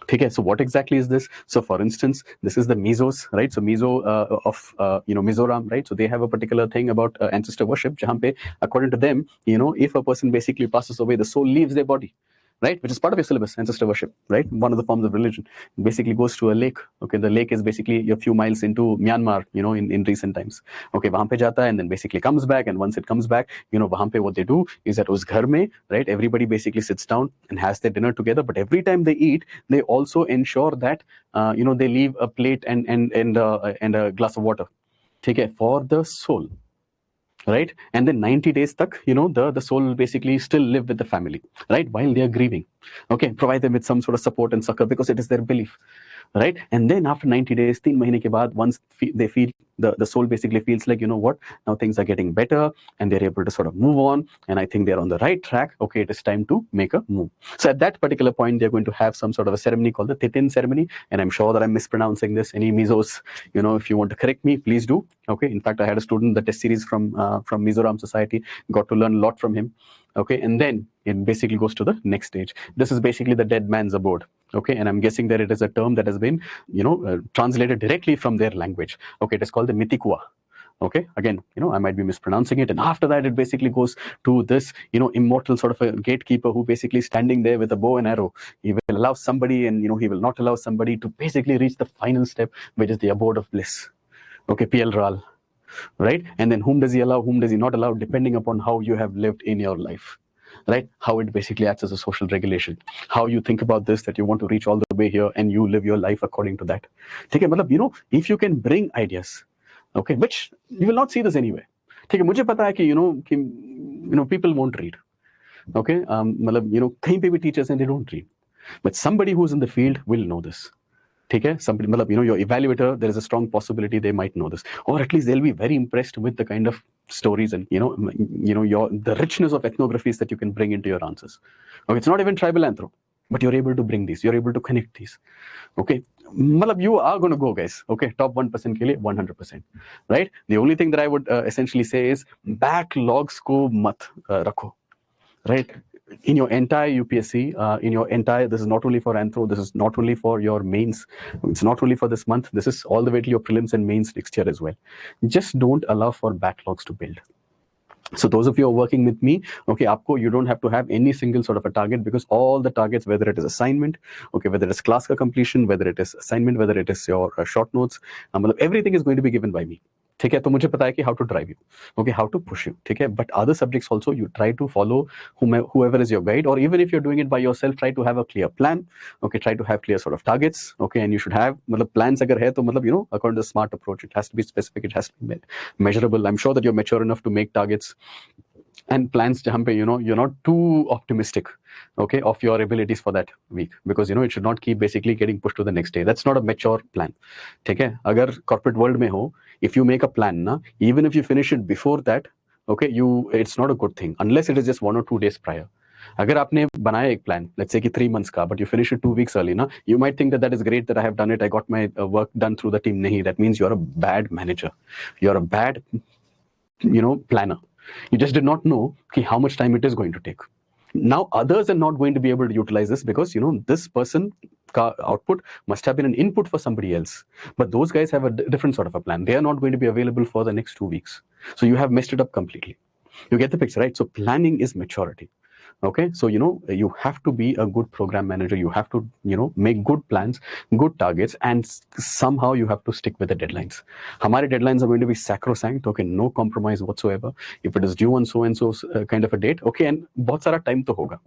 Okay, so what exactly is this? So for instance, this is the Mizos, right? So Mizo of Mizoram, right? So they have a particular thing about ancestor worship, jahan pe, according to them, if a person basically passes away, the soul leaves their body, right? Which is part of your syllabus, ancestor worship, right? One of the forms of religion. It basically goes to a lake. Okay, the lake is basically a few miles into Myanmar, in recent times. Okay, wahan pe jata hai and then basically comes back. And once it comes back, wahan pe what they do is that us ghar mein, right? Everybody basically sits down and has their dinner together. But every time they eat, they also ensure that, they leave a plate and a glass of water. Okay, for the soul. Right, and then 90 days tak, the soul will basically still live with the family, right, while they are grieving. Okay, provide them with some sort of support and succor, because it is their belief, right? And then after 90 days, 3 mahine ke baad, once they feel the soul basically feels like, what, now things are getting better and they're able to sort of move on, and I think they're on the right track. Okay, it is time to make a move. So at that particular point, they're going to have some sort of a ceremony called the Titin ceremony, and I'm sure that I'm mispronouncing this. Any Mizos, if you want to correct me, please do. Okay, in fact, I had a student, the test series from Mizoram Society, got to learn a lot from him. Okay, and then it basically goes to the next stage. This is basically the dead man's abode. Okay, and I'm guessing that it is a term that has been, translated directly from their language. Okay, it is called the Mitikua. Okay, again, I might be mispronouncing it, and after that it basically goes to this immortal sort of a gatekeeper who basically standing there with a bow and arrow. He will allow somebody, and he will not allow somebody to basically reach the final step, which is the abode of bliss. Okay, PL Ral, right? And then whom does he allow, whom does he not allow, depending upon how you have lived in your life, right? How it basically acts as a social regulation. How you think about this, that you want to reach all the way here, and you live your life according to that. Okay, मतलब if you can bring ideas, okay, which you will not see this anywhere. ठीक है, मुझे पता है कि people won't read. Okay, मतलब कहीं पे भी teachers and they don't read, but somebody who's in the field will know this. ठीक है, somebody, मतलब your evaluator, there is a strong possibility they might know this, or at least they'll be very impressed with the kind of stories and the richness of ethnographies that you can bring into your answers. Okay, it's not even tribal anthro, but you're able to bring these, you're able to connect these. Okay, मतलब you are going to go, guys. Okay, top 1% के लिए 100%, right? The only thing that I would essentially say is backlogs को मत रखो, right? In your entire UPSC, this is not only for Anthro, this is not only for your mains, it's not only for this month, this is all the way to your prelims and mains next year as well. Just don't allow for backlogs to build. So those of you who are working with me, okay, you don't have to have any single sort of a target, because all the targets, whether it is assignment, okay, whether it's class completion, whether it is assignment, whether it is your short notes, everything is going to be given by me. ठीक है, तो मुझे पता है कि how to drive you, okay, how to push you, ठीक है, but other subjects also you try to follow whoever is your guide, or even if you're doing it by yourself, try to have a clear plan, okay, try to have clear sort of targets, okay, and you should have plans अगर है तो according to the SMART approach, it has to be specific, it has to be measurable. I'm sure that you're mature enough to make targets and plans jahan pe you're not too optimistic, okay, of your abilities for that week, because it should not keep basically getting pushed to the next day. That's not a mature plan. ठीक है, अगर corporate world में हो, if you make a plan ना, even if you finish it before that, okay, it's not a good thing unless it is just 1 or 2 days prior. अगर आपने बनाया एक plan, let's say कि 3 months का, but you finish it 2 weeks early ना, you might think that is great, that I have done it, I got my work done through the team. नहीं, that means you're a bad manager, you're a bad planner. You just did not know how much time it is going to take. Now others are not going to be able to utilize this, because this person output must have been an input for somebody else, but those guys have a different sort of a plan. They are not going to be available for the next 2 weeks, so you have messed it up completely. You get the picture, right? So planning is maturity. Okay, so you have to be a good program manager, you have to make good plans, good targets, and somehow you have to stick with the deadlines. Hamare deadlines are going to be sacrosanct, okay, no compromise whatsoever. If it is due on so and so kind of a date, okay, and bahut sara time to hoga.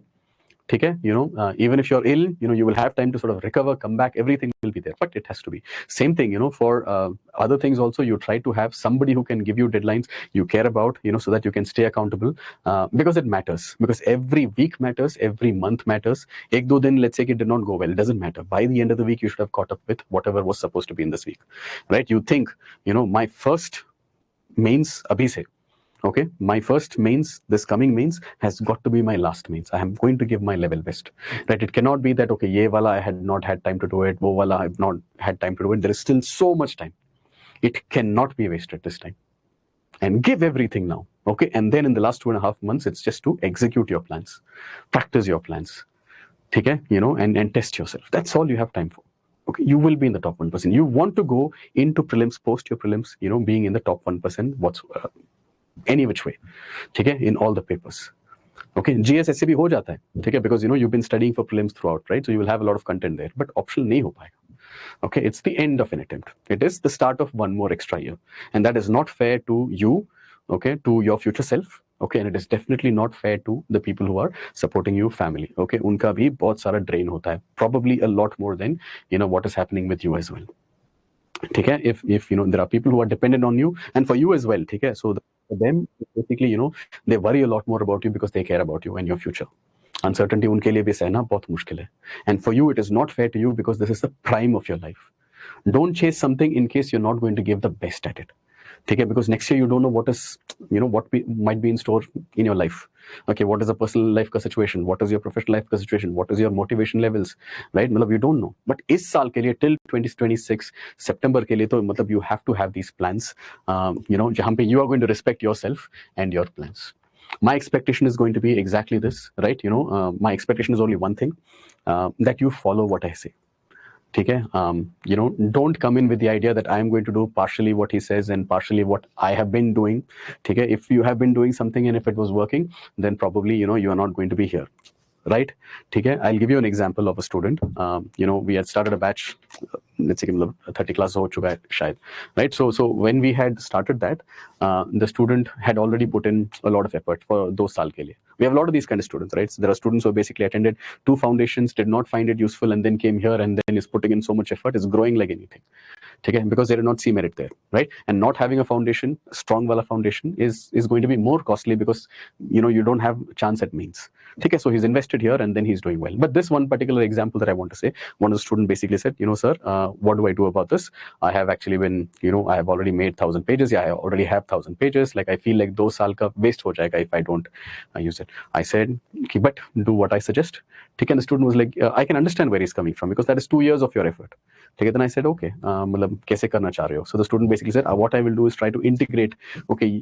ठीक है, even if you're ill, you will have time to sort of recover, come back, everything will be there, but it has to be. Same thing, for other things also, you try to have somebody who can give you deadlines you care about, so that you can stay accountable, because it matters, because every week matters, every month matters. Ek do din, let's say it did not go well, it doesn't matter. By the end of the week, you should have caught up with whatever was supposed to be in this week, right? You think, my first mains abhi se, okay, my first mains, this coming mains has got to be my last mains. I am going to give my level best, right? It cannot be that, okay, ye wala I had not had time to do it, wo wala I have not had time to do it. There is still so much time. It cannot be wasted this time. And give everything now, okay? And then in the last 2.5 months, it's just to execute your plans, practice your plans, okay, and test yourself. That's all you have time for. Okay, you will be in the top 1%. You want to go into prelims, post your prelims, being in the top 1%, any which way, ठीक है, in all the papers. Okay, GS ऐसे भी हो जाता है, ठीक है, because you've been studying for prelims throughout, right? So you will have a lot of content there, but optional नहीं हो पाएगा. Okay, it's the end of an attempt. It is the start of one more extra year, and that is not fair to you, okay, to your future self, okay, and it is definitely not fair to the people who are supporting you, family, okay, उनका भी बहुत सारा drain होता है, probably a lot more than what is happening with you as well. ठीक है, if there are people who are dependent on you, and for you as well, ठीक है, so for them basically they worry a lot more about you because they care about you and your future. Uncertainty उनके लिए भी सहना बहुत मुश्किल है, and for you it is not fair to you because this is the prime of your life. Don't chase something in case you're not going to give the best at it. ठीक है, because next year you don't know what is might be in store in your life. Okay, what is a personal life का situation, what is your professional life का situation, what is your motivation levels, right? मतलब you don't know, but इस साल के लिए till 2026 September के लिए तो मतलब you have to have these plans, जहाँ पे you are going to respect yourself and your plans. My expectation is going to be exactly this, right? My expectation is only one thing, that you follow what I say. ठीक है, don't come in with the idea that I am going to do partially what he says and partially what I have been doing. ठीक है, if you have been doing something and if it was working, then probably you are not going to be here, right? ठीक है, I'll give you an example of a student. We had started a batch, let's say 30 classes हो चुका है शायद, right? So when we had started that, the student had already put in a lot of effort for 2 साल के लिए. We have a lot of these kind of students, right? So there are students who basically attended 2 foundations, did not find it useful, and then came here and then is putting in so much effort, is growing like anything. ठीक है, because they did not see merit there, right? And not having a foundation, strong wala foundation, is going to be more costly because you don't have chance at means. ठीक है, so he's invested here and then he's doing well. But this one particular example that I want to say, one of the student basically said, sir, what do I do about this? I have actually been, I have already made 1,000 pages. Yeah, I already have 1,000 pages. Like I feel like 2 साल का waste हो जाएगा if I don't use it. I said, but do what I suggest. ठीक है, and the student was like, I can understand where he's coming from because that is 2 years of your effort. ठीक है, then I said, okay, मतलब कैसे करना चाह रहे हो? So the student basically said, what I will do is try to integrate, okay,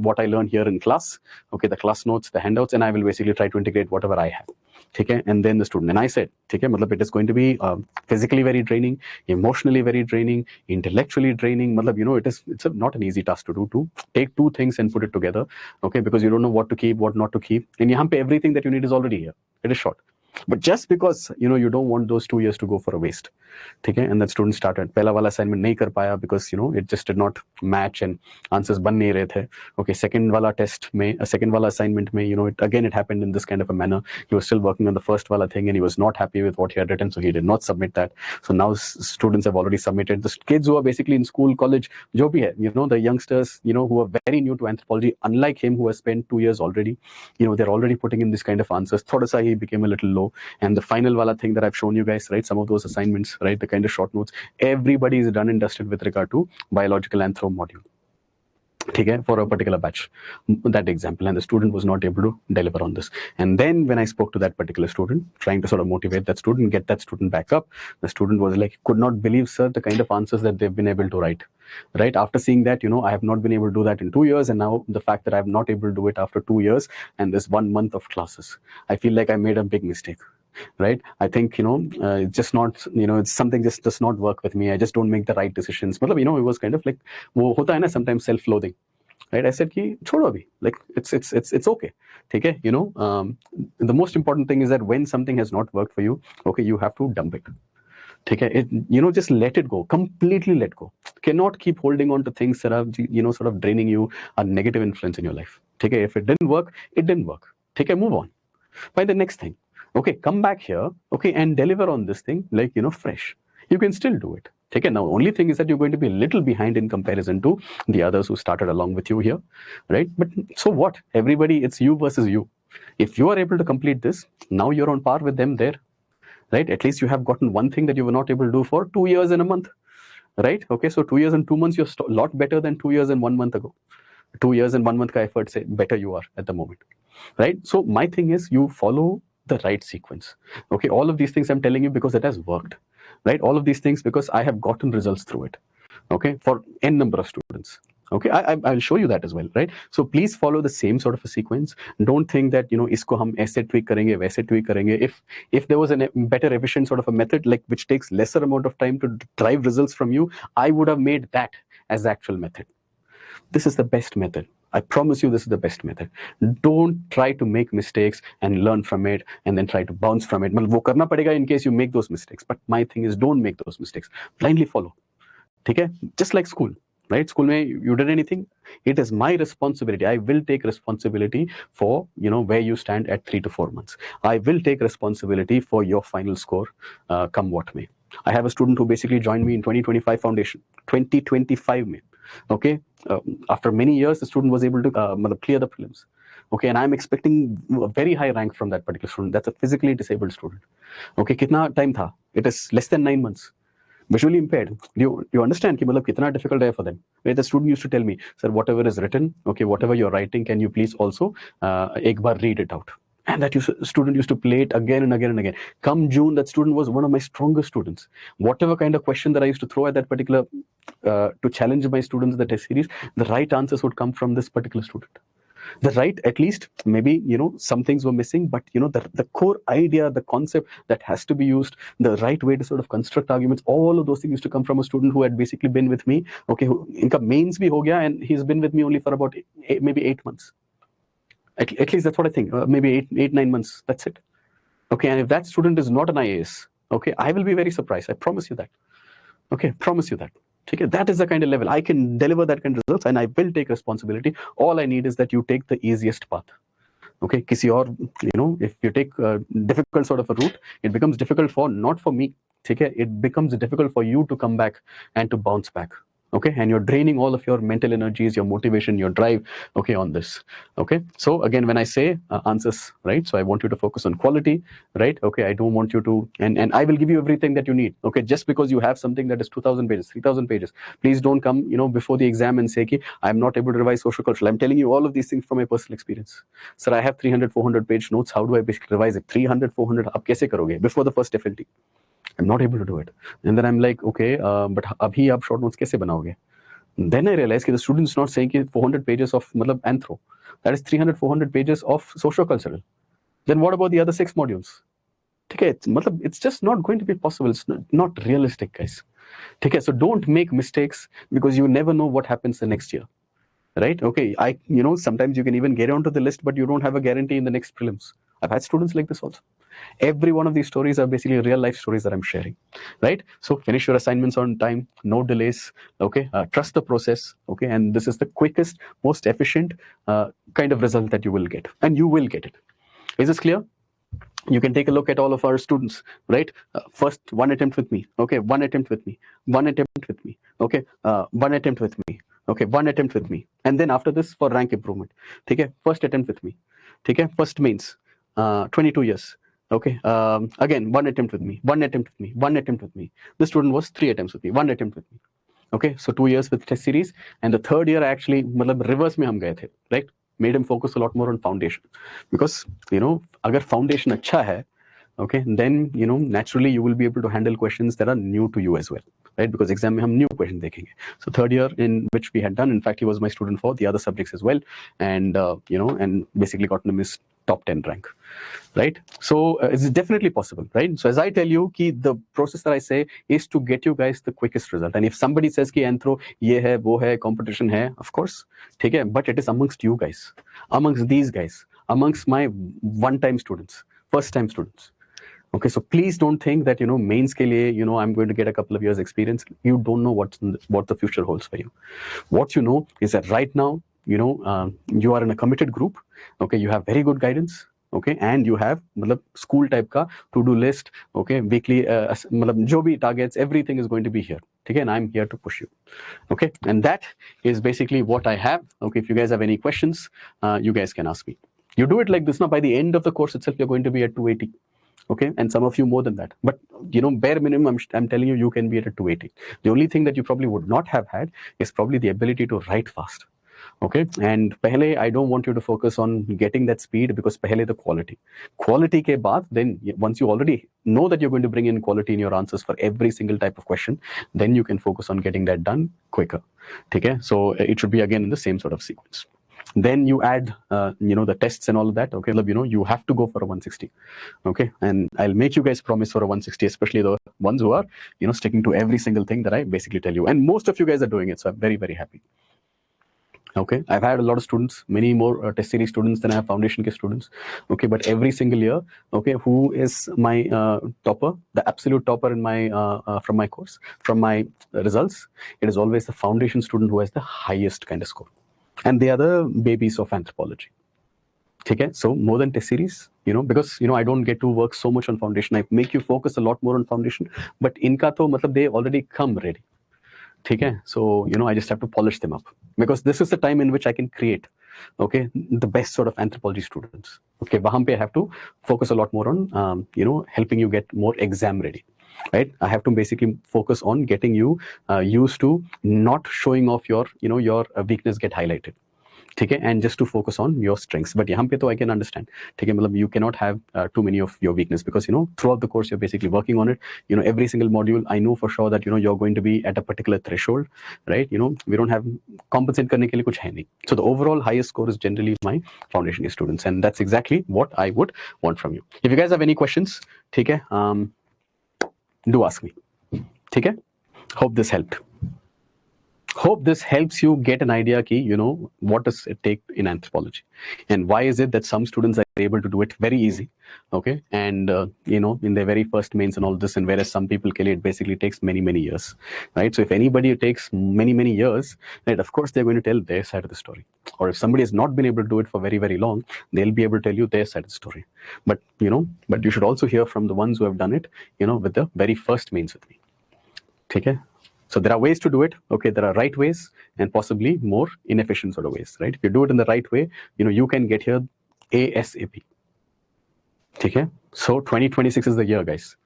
what I learn here in class, okay, the class notes, the handouts, and I will basically try to integrate whatever I have. ठीक है, and then the student, and I said, ठीक है, मतलब it is going to be physically very draining, emotionally very draining, intellectually draining. मतलब it's not an easy task to do, to take 2 things and put it together, okay, because you don't know what to keep, what not to keep, and यहाँ पे everything that you need is already here. It is short. But just because you don't want those 2 years to go for a waste, ठीक है, and that student started पहला वाला assignment नहीं कर पाया because it just did not match and answers बन नहीं रहे थे. Okay, second वाला test में, second वाला assignment में, it happened in this kind of a manner. He was still working on the first वाला thing and he was not happy with what he had written, so he did not submit that. So now students have already submitted. The kids who are basically in school, college, जो भी है, the youngsters, who are very new to anthropology, unlike him who has spent 2 years already, they're already putting in this kind of answers. थोड़ा सा he became a little low. And the final wala thing that I've shown you guys, right, some of those assignments, right, the kind of short notes, everybody is done and dusted with regard to biological anthro module. ठीक है, for a particular batch, that example, and the student was not able to deliver on this. And then when I spoke to that particular student, trying to sort of motivate that student, get that student back up, the student was like, could not believe, sir, the kind of answers that they've been able to write. Right, after seeing that, I have not been able to do that in 2 years, and now the fact that I have not able to do it after 2 years and this 1 month of classes, I feel like I made a big mistake. Right, I think it's just not, it's something just does not work with me. I just don't make the right decisions. But it was kind of like वो होता है ना sometimes self-loathing. Right, I said कि छोड़ो अभी, like it's okay. ठीक है, the most important thing is that when something has not worked for you, okay, you have to dump it. ठीक है, just let it go, completely let go. Cannot keep holding on to things that are sort of draining you, a negative influence in your life. ठीक है, if it didn't work, it didn't work. ठीक है, move on, find the next thing. Okay, come back here, okay, and deliver on this thing like fresh. You can still do it. Okay, now only thing is that you're going to be a little behind in comparison to the others who started along with you here, right? But so what? Everybody, it's you versus you. If you are able to complete this, now you're on par with them there, right? At least you have gotten one thing that you were not able to do for 2 years and a month, right? Okay, so 2 years and 2 months, you're a lot better than 2 years and 1 month ago. 2 years and 1 month ka effort say better you are at the moment, right? So my thing is, you follow the right sequence. Okay, all of these things I'm telling you because it has worked, right? All of these things because I have gotten results through it, okay, for n number of students. Okay, I'll show you that as well, right? So please follow the same sort of a sequence. Don't think that isko hum aise tweak karenge, waise tweak karenge. If there was a better efficient sort of a method, like which takes lesser amount of time to drive results from you, I would have made that as the actual method. This is the best method. I promise you, this is the best method. Don't try to make mistakes and learn from it and then try to bounce from it. वो करना पड़ेगा in case you make those mistakes. But my thing is, don't make those mistakes. Blindly follow. ठीक है? Just like school, right? School में you did anything, it is my responsibility. I will take responsibility for where you stand at 3 to 4 months. I will take responsibility for your final score, come what may. I have a student who basically joined me in 2025 foundation, 2025 में. Okay, after many years, the student was able to clear the prelims. Okay, and I'm expecting a very high rank from that particular student. That's a physically disabled student. Okay, कितना time था? It is less than 9 months. Visually impaired. Do you understand कि मतलब कितना difficult है for them? Right? The student used to tell me, sir, whatever is written, okay, whatever you're writing, can you please also एक बार read it out? And that student used to play it again and again and again. Come June, that student was one of my strongest students. Whatever kind of question that I used to throw at that particular, to challenge my students in the test series, the right answers would come from this particular student. The right, at least maybe some things were missing, but the core idea, the concept that has to be used, the right way to sort of construct arguments, all of those things used to come from a student who had basically been with me. Okay, inka mains bhi ho gaya, and he's been with me only for about maybe 8 months. At least that's what I think. Maybe 9 months. That's it. Okay, and if that student is not an IAS, okay, I will be very surprised. I promise you that. Okay, promise you that. Okay, that is the kind of level I can deliver, that kind of results, and I will take responsibility. All I need is that you take the easiest path. Okay, kisi aur, if you take a difficult sort of a route, it becomes difficult not for me. Okay, it becomes difficult for you to come back and to bounce back. Okay, and you're draining all of your mental energies, your motivation, your drive, okay, on this. Okay, so again, when I say answers, right, so I want you to focus on quality, right? Okay, I don't want you to, and I will give you everything that you need. Okay, just because you have something that is 2,000 pages, 3,000 pages, please don't come before the exam and say ki I'm not able to revise social cultural. I'm telling you all of these things from my personal experience. Sir, I have 300 400 page notes. How do I basically revise it? 300 400 आप कैसे करोगे before the first FLT? I'm not able to do it. And then I'm like, okay, but abhi aap short notes kaise banaoge? Then I realized that the student's not saying 400 pages of anthro. That is 300, 400 pages of socio-cultural. Then what about the other 6 modules? Okay, it's just not going to be possible. It's not realistic, guys. Okay, so don't make mistakes, because you never know what happens the next year. Right? Okay, sometimes you can even get onto the list, but you don't have a guarantee in the next prelims. I've had students like this also. Every one of these stories are basically real life stories that I'm sharing, right? So finish your assignments on time, no delays, okay? Trust the process, okay? And this is the quickest, most efficient kind of result that you will get, and you will get it. Is this clear? You can take a look at all of our students, right? First, one attempt with me, okay? One attempt with me, one attempt with me, okay? One attempt with me, okay? One attempt with me. And then after this, for rank improvement, okay? First attempt with me, okay? First mains, 22 years. Okay, again, one attempt with me, one attempt with me, one attempt with me. The student was 3 attempts with me, one attempt with me. Okay, so 2 years with test series, and the third year actually, reverse में हम गए थे, right? Made him focus a lot more on foundation, because अगर foundation अच्छा है, okay, then naturally you will be able to handle questions that are new to you as well, right? Because exam में हम new questions देखेंगे. So third year in which we had done, in fact, he was my student for the other subjects as well, and and basically got him his top 10 rank. Right? So it's definitely possible, right? So as I tell you, ki the process that I say is to get you guys the quickest result. And if somebody says ki anthro ye hai, wo hai, competition hai, of course, ठीक है, but it is amongst you guys, amongst these guys, amongst my one-time students, first-time students. Okay, so please don't think that mains ke liye, I'm going to get a couple of years experience. You don't know what the future holds for you. What you know is that right now, you are in a committed group. Okay, you have very good guidance. Okay, and you have school type ka to-do list, okay, weekly jo bhi targets, everything is going to be here. Okay, and I'm here to push you. Okay, and that is basically what I have. Okay, if you guys have any questions, you guys can ask me. You do it like this now, by the end of the course itself, you're going to be at 280. Okay, and some of you more than that, but bare minimum, I'm telling you, you can be at a 280. The only thing that you probably would not have had is probably the ability to write fast. Okay, and pehle, I don't want you to focus on getting that speed, because pehle the quality ke baad, then once you already know that you're going to bring in quality in your answers for every single type of question, then you can focus on getting that done quicker. Okay, so it should be again in the same sort of sequence. Then you add the tests and all of that. Okay, you have to go for a 160. Okay, and I'll make you guys promise for a 160, especially the ones who are sticking to every single thing that I basically tell you, and most of you guys are doing it, so I'm very, very happy. Okay, I've had a lot of students, many more test series students than I have foundation ke students. Okay, but every single year, okay, who is my topper, the absolute topper in my from my course, from my results? It is always the foundation student who has the highest kind of score, and they are the babies of anthropology. Okay, so more than test series, because I don't get to work so much on foundation. I make you focus a lot more on foundation, but inka to they already come ready. Okay, so I just have to polish them up, because this is the time in which I can create, okay, the best sort of anthropology students. Okay, wahan pe I have to focus a lot more on helping you get more exam ready, right? I have to basically focus on getting you used to not showing off your your weakness get highlighted. ठीक है, and just to focus on your strengths. But यहाँ पे तो I can understand, ठीक है, मतलब you cannot have too many of your weakness, because you know throughout the course you're basically working on it. You know, every single module I know for sure that you know you're going to be at a particular threshold, right? You know, we don't have compensate करने के लिए कुछ है नहीं. So the overall highest score is generally my foundation year students, and that's exactly what I would want from you. If you guys have any questions, ठीक है, do ask me. ठीक है, hope this helped. Hope this helps you get an idea ki, you know, what does it take in anthropology, and why is it that some students are able to do it very easy, okay, and you know, in their very first mains and all this, and whereas some people it basically takes many years, right? So if anybody takes many years, right, of course they're going to tell their side of the story. Or if somebody has not been able to do it for very long, they'll be able to tell you their side of the story. But you know, but you should also hear from the ones who have done it, you know, with the very first mains with me. Okay. So there are ways to do it. Okay, there are right ways and possibly more inefficient sort of ways, right? If you do it in the right way, you know, you can get here ASAP. Okay, so 2026 is the year, guys.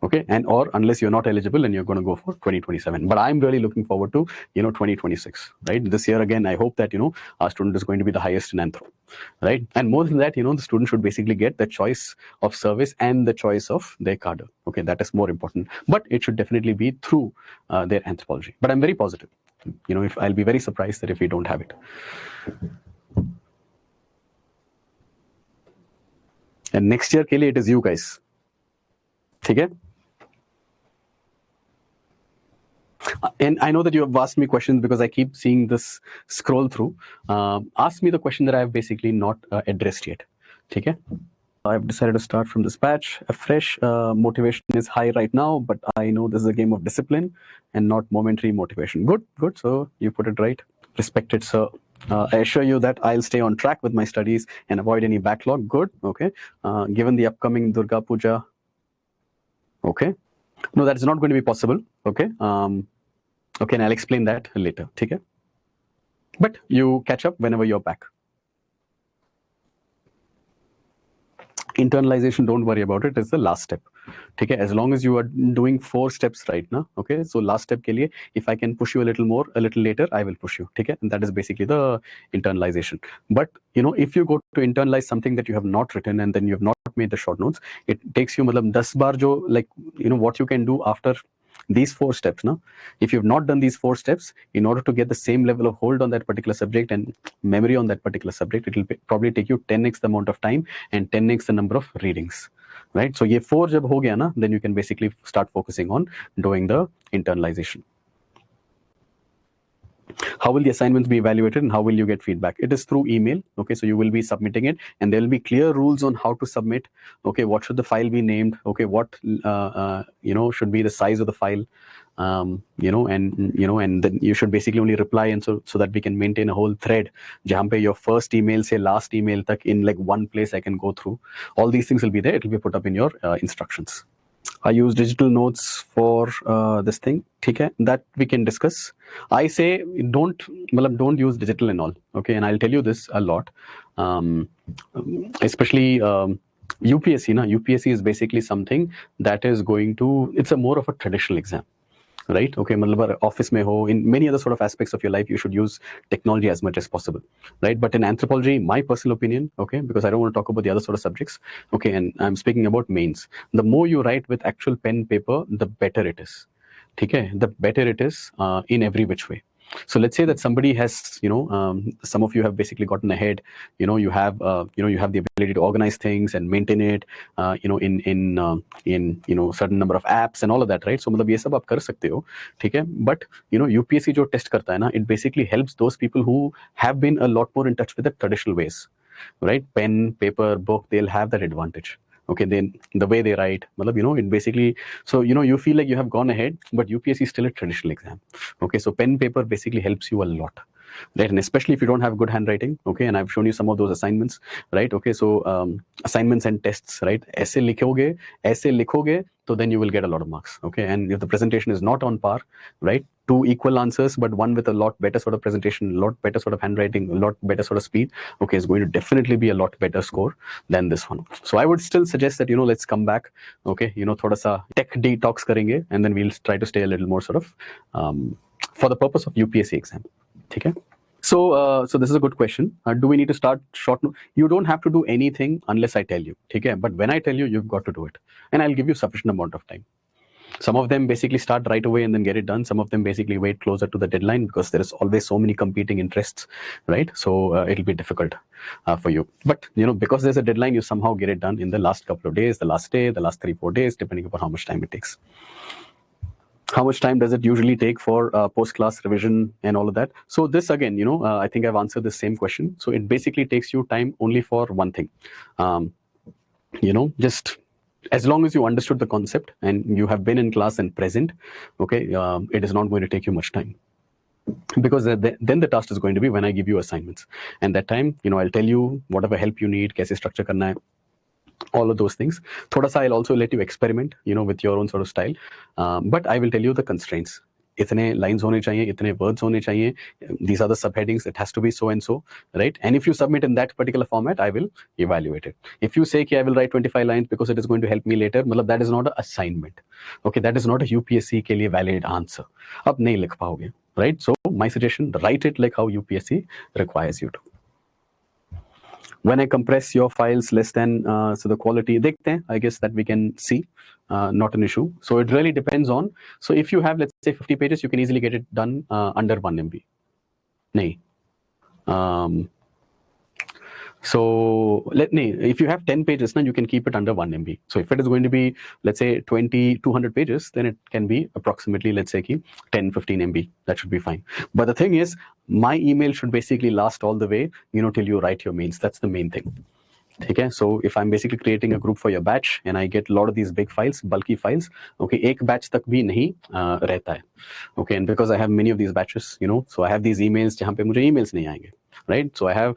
Okay, and or unless you're not eligible and you're going to go for 2027. But I'm really looking forward to, you know, 2026, right? This year again, I hope that, you know, our student is going to be the highest in anthro, right? And more than that, you know, the student should basically get the choice of service and the choice of their cadre. Okay, that is more important. But it should definitely be through their anthropology. But I'm very positive. You know, if I'll be very surprised that if we don't have it. And next year के लिए it is you guys. ठीक है? And I know that you have asked me questions because I keep seeing this scroll through. Ask me the question that I have basically not addressed yet. ठीक है? I've decided to start from this batch. A fresh motivation is high right now, but I know this is a game of discipline and not momentary motivation. Good. So you put it right. Respected sir. I assure you that I'll stay on track with my studies and avoid any backlog. Good. Okay. Given the upcoming Durga Puja. Okay. No, that's not going to be possible. Okay. Okay, and I'll explain that later. Okay. But you catch up whenever you're back. Internalization, don't worry about it. It's the last step. Okay, as long as you are doing 4 steps right now. Okay, so last step ke liye, if I can push you a little more, a little later, I will push you. Okay, and that is basically the internalization. But you know, if you go to internalize something that you have not written and then you have not made the short notes, it takes you 10 bar jo, like, you know, what you can do after these 4 steps. Now, if you've not done these 4 steps, in order to get the same level of hold on that particular subject and memory on that particular subject, it will probably take you 10x the amount of time and 10x the number of readings, right? So ye 4 jab ho gaya na, then you can basically start focusing on doing the internalization. How will the assignments be evaluated and how will you get feedback? It is through email. Okay, so you will be submitting it and there will be clear rules on how to submit. Okay, what should the file be named? Okay, what you know, should be the size of the file. You know, and then you should basically only reply, and so that we can maintain a whole thread jahan pe your first email say last email tak in like one place I can go through. All these things will be there. It will be put up in your instructions. I use digital notes for this thing. Okay, that we can discuss. I say don't use digital and all. Okay, and I'll tell you this a lot, especially UPSC. UPSC is basically something that is going to. It's a more of a traditional exam. Right? Okay, office mein ho, in many other sort of aspects of your life, you should use technology as much as possible, right? But in anthropology, my personal opinion, okay, because I don't want to talk about the other sort of subjects, okay, and I'm speaking about mains. The more you write with actual pen paper, the better it is. Okay, the better it is in every which way. So let's say that somebody has, you know, some of you have basically gotten ahead. You know, you have the ability to organize things and maintain it. You know, in you know, certain number of apps and all of that, right? So मतलब ये सब आप कर सकते हो, ठीक है? But you know, UPSC जो test करता है ना, it basically helps those people who have been a lot more in touch with the traditional ways, right? Pen, paper, book, they'll have that advantage. Okay, then the way they write, you know, it basically, so, you know, you feel like you have gone ahead, but UPSC is still a traditional exam. Okay, so pen paper basically helps you a lot, right? And especially if you don't have good handwriting, okay, and I've shown you some of those assignments, right? Okay, so assignments and tests, right? Essay likhoge, so then you will get a lot of marks, okay? And if the presentation is not on par, right? 2 equal answers, but one with a lot better sort of presentation, a lot better sort of handwriting, a lot better sort of speed, okay, is going to definitely be a lot better score than this one. So I would still suggest that, you know, let's come back, okay, you know, thoda sa tech detox karenge, and then we'll try to stay a little more sort of for the purpose of UPSC exam. Okay? So this is a good question. Do we need to start short? You don't have to do anything unless I tell you. Okay, but when I tell you, you've got to do it, and I'll give you sufficient amount of time. Some of them basically start right away and then get it done. Some of them basically wait closer to the deadline because there is always so many competing interests, right? So it'll be difficult for you. But because there's a deadline, you somehow get it done in the last couple of days, the last day, the last 3-4 days, depending upon how much time it takes. How much time does it usually take for post-class revision and all of that? So this again, I think I've answered the same question. So it basically takes you time only for one thing. Just as long as you understood the concept and you have been in class and present, okay, it is not going to take you much time. Because then the task is going to be when I give you assignments. And that time, I'll tell you whatever help you need, kaise structure karna hai, all of those things. Thoda sa I'll also let you experiment, with your own sort of style. But I will tell you the constraints. इतने lines होने चाहिए, इतने words होने चाहिए. These are the subheadings. It has to be so and so, right? And if you submit in that particular format, I will evaluate it. If you say कि I will write 25 lines because it is going to help me later, मतलब that is not an assignment. Okay, that is not a UPSC के लिए valid answer. अब नहीं लिख पाओगे, right? So my suggestion, write it like how UPSC requires you to. When I compress your files less than, so the quality, dekhte hain, I guess that we can see, not an issue. So it really depends on, so if you have, let's say 50 pages, you can easily get it done under 1 MB. Nahi. So if you have 10 pages, now you can keep it under 1 MB. So if it is going to be, let's say 200 pages, then it can be approximately, let's say 10, 15 MB. That should be fine. But the thing is, my email should basically last all the way, till you write your mains. That's the main thing. Okay, so if I'm basically creating a group for your batch and I get a lot of these big files, bulky files, okay, एक batch तक भी नहीं रहता है. Okay, and because I have many of these batches, so I have these emails जहाँ पे मुझे emails नहीं आएंगे. Right, so I have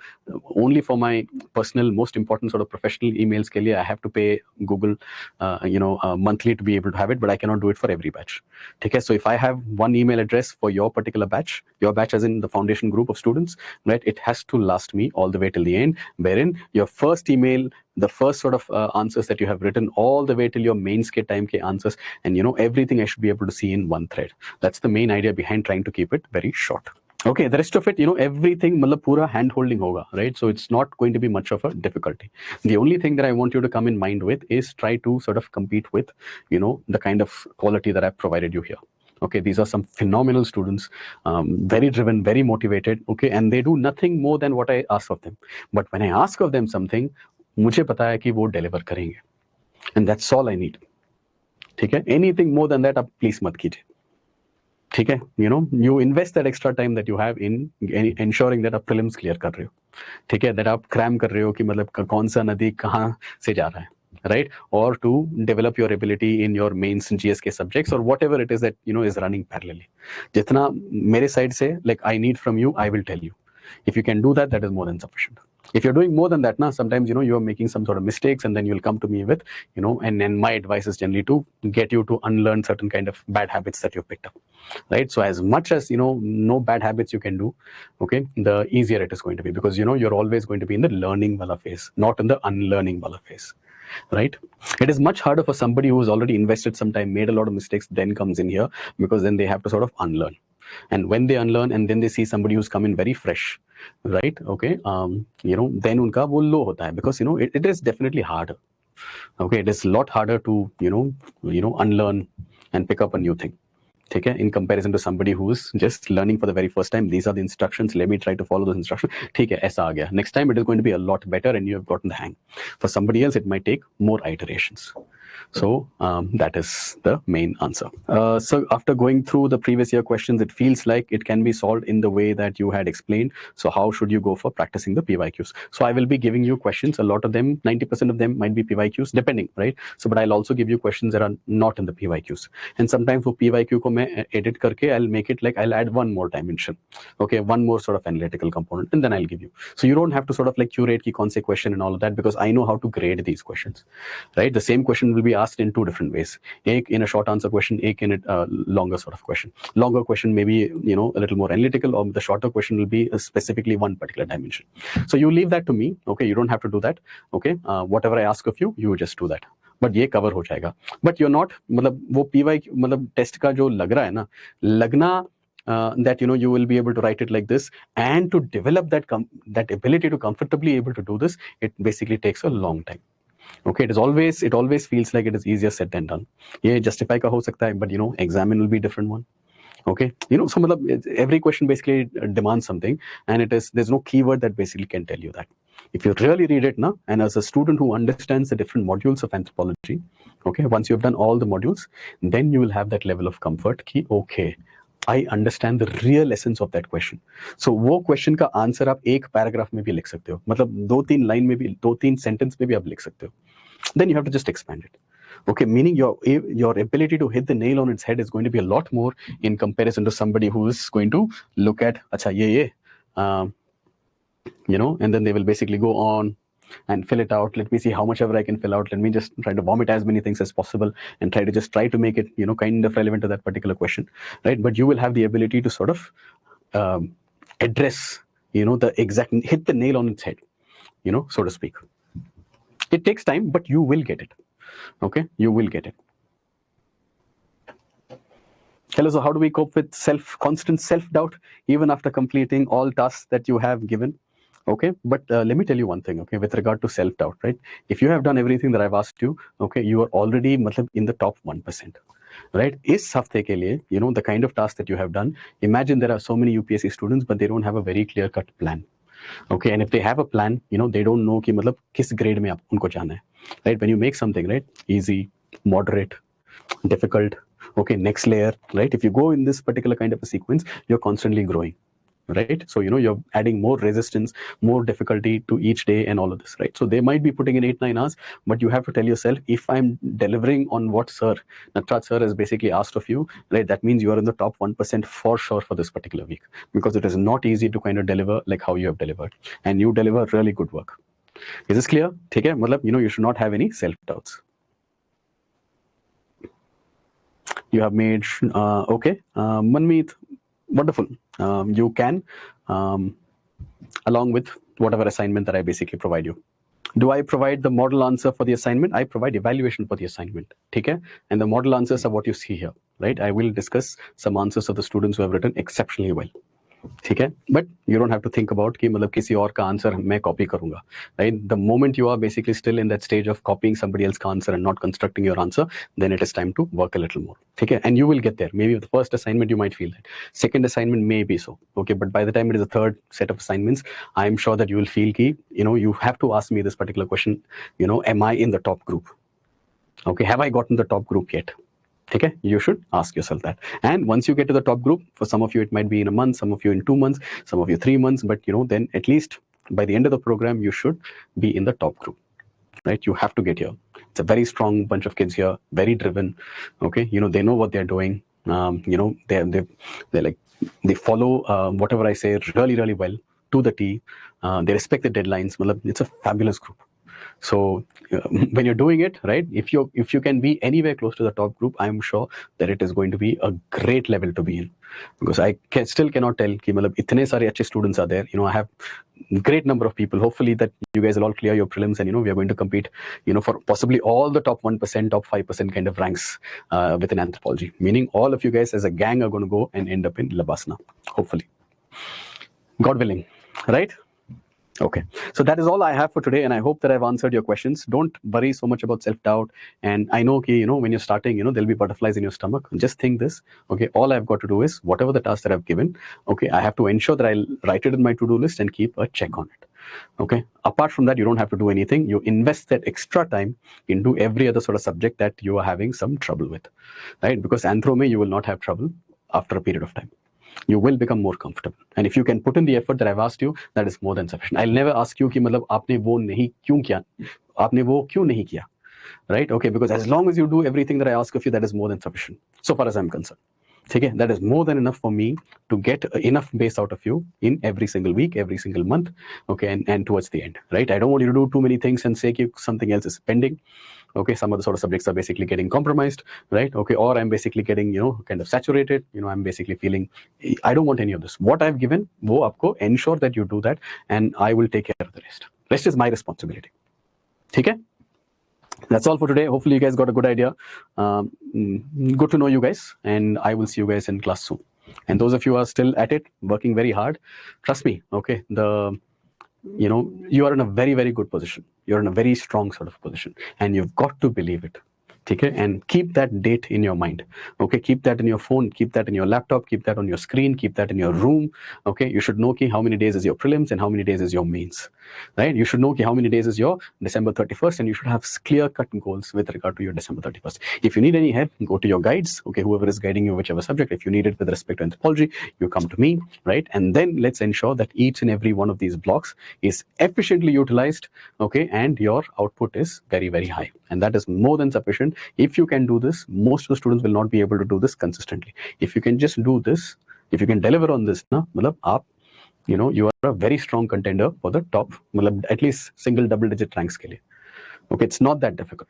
only for my personal most important sort of professional emails के लिए I have to pay Google monthly to be able to have it, but I cannot do it for every batch. Okay, so if I have one email address for your particular batch, your batch as in the foundation group of students, right, it has to last me all the way till the end, wherein your first email, the first sort of answers that you have written all the way till your mains ke time ke answers, and everything I should be able to see in one thread. That's the main idea behind trying to keep it very short. Okay, the rest of it, everything, matlab pura hand holding hoga, right? So it's not going to be much of a difficulty. The only thing that I want you to come in mind with is try to sort of compete with, the kind of quality that I've provided you here. Okay, these are some phenomenal students, very driven, very motivated, okay, and they do nothing more than what I ask of them. But when I ask of them something, मुझे पता है कि वो deliver करेंगे, and that's all I need. ठीक है, anything more than that आप please मत कीजिए. ठीक है, you invest that extra time that you have in ensuring that आप prelims clear कर रहे हो. ठीक है, that आप cram कर रहे हो कि मतलब कौन सा नदी कहाँ से जा रहा है, right? Or to develop your ability in your mains and GSK subjects or whatever it is that is running parallelly. जितना मेरे side से like I need from you, I will tell you. If you can do that, that is more than sufficient. If you're doing more than that, sometimes you are making some sort of mistakes, and then you'll come to me with and then my advice is generally to get you to unlearn certain kind of bad habits that you've picked up, right? So as much as no bad habits you can do, okay, the easier it is going to be, because you're always going to be in the learning wala phase, not in the unlearning wala phase, right? It is much harder for somebody who's already invested some time, made a lot of mistakes, then comes in here, because then they have to sort of unlearn. And when they unlearn and then they see somebody who's come in very fresh, right? Okay, then unka wo low hota hai, because it is definitely harder. Okay, it is a lot harder to unlearn and pick up a new thing. Okay, in comparison to somebody who's just learning for the very first time. These are the instructions, let me try to follow those instructions. Okay, aisa aa gaya. Next time it is going to be a lot better and you have gotten the hang. For somebody else it might take more iterations. So that is the main answer. So after going through the previous year questions, it feels like it can be solved in the way that you had explained. So how should you go for practicing the PYQs? So I will be giving you questions. A lot of them, 90% of them might be PYQs, depending, right? So but I'll also give you questions that are not in the PYQs. And sometimes for PYQ ko main edit karke, I'll make it like I'll add one more dimension. Okay, one more sort of analytical component, and then I'll give you. So you don't have to sort of like curate ki kaun se question and all of that, because I know how to grade these questions, right? The same question will be asked in two different ways. Ek in a short answer question, ek in a longer sort of question. Longer question may be, a little more analytical, or the shorter question will be specifically one particular dimension. So you leave that to me, okay? You don't have to do that, okay? Whatever I ask of you, you just do that. But ये cover हो जाएगा. But you not, मतलब वो PY मतलब test का जो लग रहा है ना, लगना that you will be able to write it like this, and to develop that ability to comfortably able to do this, it basically takes a long time. Okay, it always feels like it is easier said than done. Yeah, justify ka ho sakta hai, but examine will be different one. Okay, so every question basically demands something, and there's no keyword that basically can tell you that. If you really read it now, and as a student who understands the different modules of anthropology, okay, once you've done all the modules, then you will have that level of comfort ki okay, I understand the real essence of that question. So वो question का answer आप एक paragraph में भी लिख सकते हो, मतलब 2-3 line में भी, 2-3 sentence में भी आप लिख सकते हो. Then you have to just expand it. Okay, meaning your ability to hit the nail on its head is going to be a lot more in comparison to somebody who is going to look at acha ye and then they will basically go on and fill it out. Let me see how much ever I can fill out. Let me just try to vomit as many things as possible and try to make it kind of relevant to that particular question, right? But you will have the ability to sort of address the exact, hit the nail on its head, so to speak. It takes time, but you will get it. Okay, you will get it. Hello, so how do we cope with constant self-doubt even after completing all tasks that you have given? Okay, but let me tell you one thing, okay, with regard to self-doubt, right? If you have done everything that I've asked you, okay, you are already in the top 1%, right? Is hafte ke liye, the kind of task that you have done, imagine there are so many UPSC students, but they don't have a very clear-cut plan. Okay, and if they have a plan, they don't know ki matlab kis grade mein unko jana hai, right? When you make something, right, easy, moderate, difficult, okay, next layer, right? If you go in this particular kind of a sequence, you're constantly growing, right? So you're adding more resistance, more difficulty to each day and all of this, right? So they might be putting in 8-9 hours, but you have to tell yourself, if I'm delivering on what Nataraj Sir has basically asked of you, right, that means you are in the top 1% for sure for this particular week, because it is not easy to kind of deliver like how you have delivered, and you deliver really good work. Is this clear? Okay, you should not have any self-doubts. You have made okay, Manmeet, wonderful. You can along with whatever assignment that I basically provide you. Do I provide the model answer for the assignment? I provide evaluation for the assignment. Okay, and the model answers are what you see here, right? I will discuss some answers of the students who have written exceptionally well. Okay, but you don't have to think about कि मतलब किसी और का answer मैं copy करूंगा, right? The moment you are basically still in that stage of copying somebody else's answer and not constructing your answer, then it is time to work a little more. Okay, and you will get there. Maybe the first assignment you might feel that, second assignment may be so, okay, but by the time it is the third set of assignments, I am sure that you will feel कि you have to ask me this particular question, am I in the top group? Okay, have I gotten the top group yet? Okay, you should ask yourself that. And once you get to the top group, for some of you it might be in a month, some of you in 2 months, some of you 3 months, but then at least by the end of the program you should be in the top group, right? You have to get here. It's a very strong bunch of kids here, very driven. Okay, they know what they're doing. They follow whatever I say really well to the T. They respect the deadlines. It's a fabulous group. So when you're doing it, right, if you can be anywhere close to the top group, I'm sure that it is going to be a great level to be in, because I still cannot tell कि मतलब इतने सारे अच्छे students are there. I have great number of people. Hopefully that you guys will all clear your prelims, and we are going to compete for possibly all the top 1%, top 5% kind of ranks within anthropology, meaning all of you guys as a gang are going to go and end up in Labasna, hopefully, God willing, right? Okay, so that is all I have for today, and I hope that I've answered your questions. Don't worry so much about self-doubt. And I know, when you're starting, there'll be butterflies in your stomach. Just think this, okay, all I've got to do is whatever the task that I've given, okay, I have to ensure that I'll write it in my to-do list and keep a check on it. Okay, apart from that, you don't have to do anything. You invest that extra time into every other sort of subject that you are having some trouble with, right? Because anthro mein, you will not have trouble after a period of time. You will become more comfortable, and if you can put in the effort that I've asked you, that is more than sufficient. I'll never ask you कि मतलब आपने वो नहीं क्यों किया, आपने वो क्यों नहीं किया, right? Okay, because as long as you do everything that I ask of you, that is more than sufficient, so far as I'm concerned. Okay, that is more than enough for me to get enough base out of you in every single week, every single month. Okay, and towards the end, right? I don't want you to do too many things and say something else is pending. Okay, some of the sort of subjects are basically getting compromised, right? Okay, or I'm basically getting kind of saturated. I'm basically feeling I don't want any of this. What I've given, wo aapko ensure that you do that, and I will take care of the rest. Rest is my responsibility. Okay, that's all for today. Hopefully you guys got a good idea. Good to know you guys, and I will see you guys in class soon. And those of you who are still at it, working very hard, trust me, okay, you are in a very, very good position. You're in a very strong sort of position, and you've got to believe it. Okay, and keep that date in your mind. Okay, keep that in your phone, keep that in your laptop, keep that on your screen, keep that in your room. Okay, you should know how many days is your prelims and how many days is your mains, right? You should know how many days is your December 31st, and you should have clear cut goals with regard to your December 31st. If you need any help, go to your guides. Okay, whoever is guiding you, whichever subject. If you need it with respect to anthropology, you come to me, right? And then let's ensure that each and every one of these blocks is efficiently utilized. Okay, and your output is very, very high, and that is more than sufficient. If you can do this, most of the students will not be able to do this consistently. If you can just do this, if you can deliver on this, you are a very strong contender for the top, at least single double digit ranks के लिए. Okay, it's not that difficult.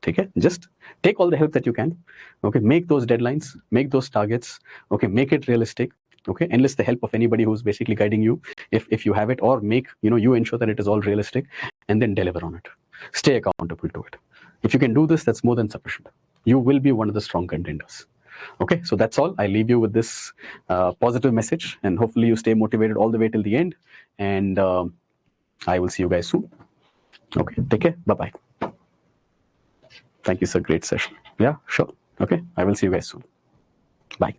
Okay, just take all the help that you can. Okay, make those deadlines, make those targets. Okay, make it realistic. Okay, enlist the help of anybody who's basically guiding you if you have it, or make you ensure that it is all realistic, and then deliver on it. Stay accountable to it. If you can do this, that's more than sufficient. You will be one of the strong contenders. Okay, so that's all. I leave you with this positive message, and hopefully you stay motivated all the way till the end. And I will see you guys soon. Okay, take care. Bye-bye. Thank you, sir. Great session. Yeah, sure. Okay, I will see you guys soon. Bye.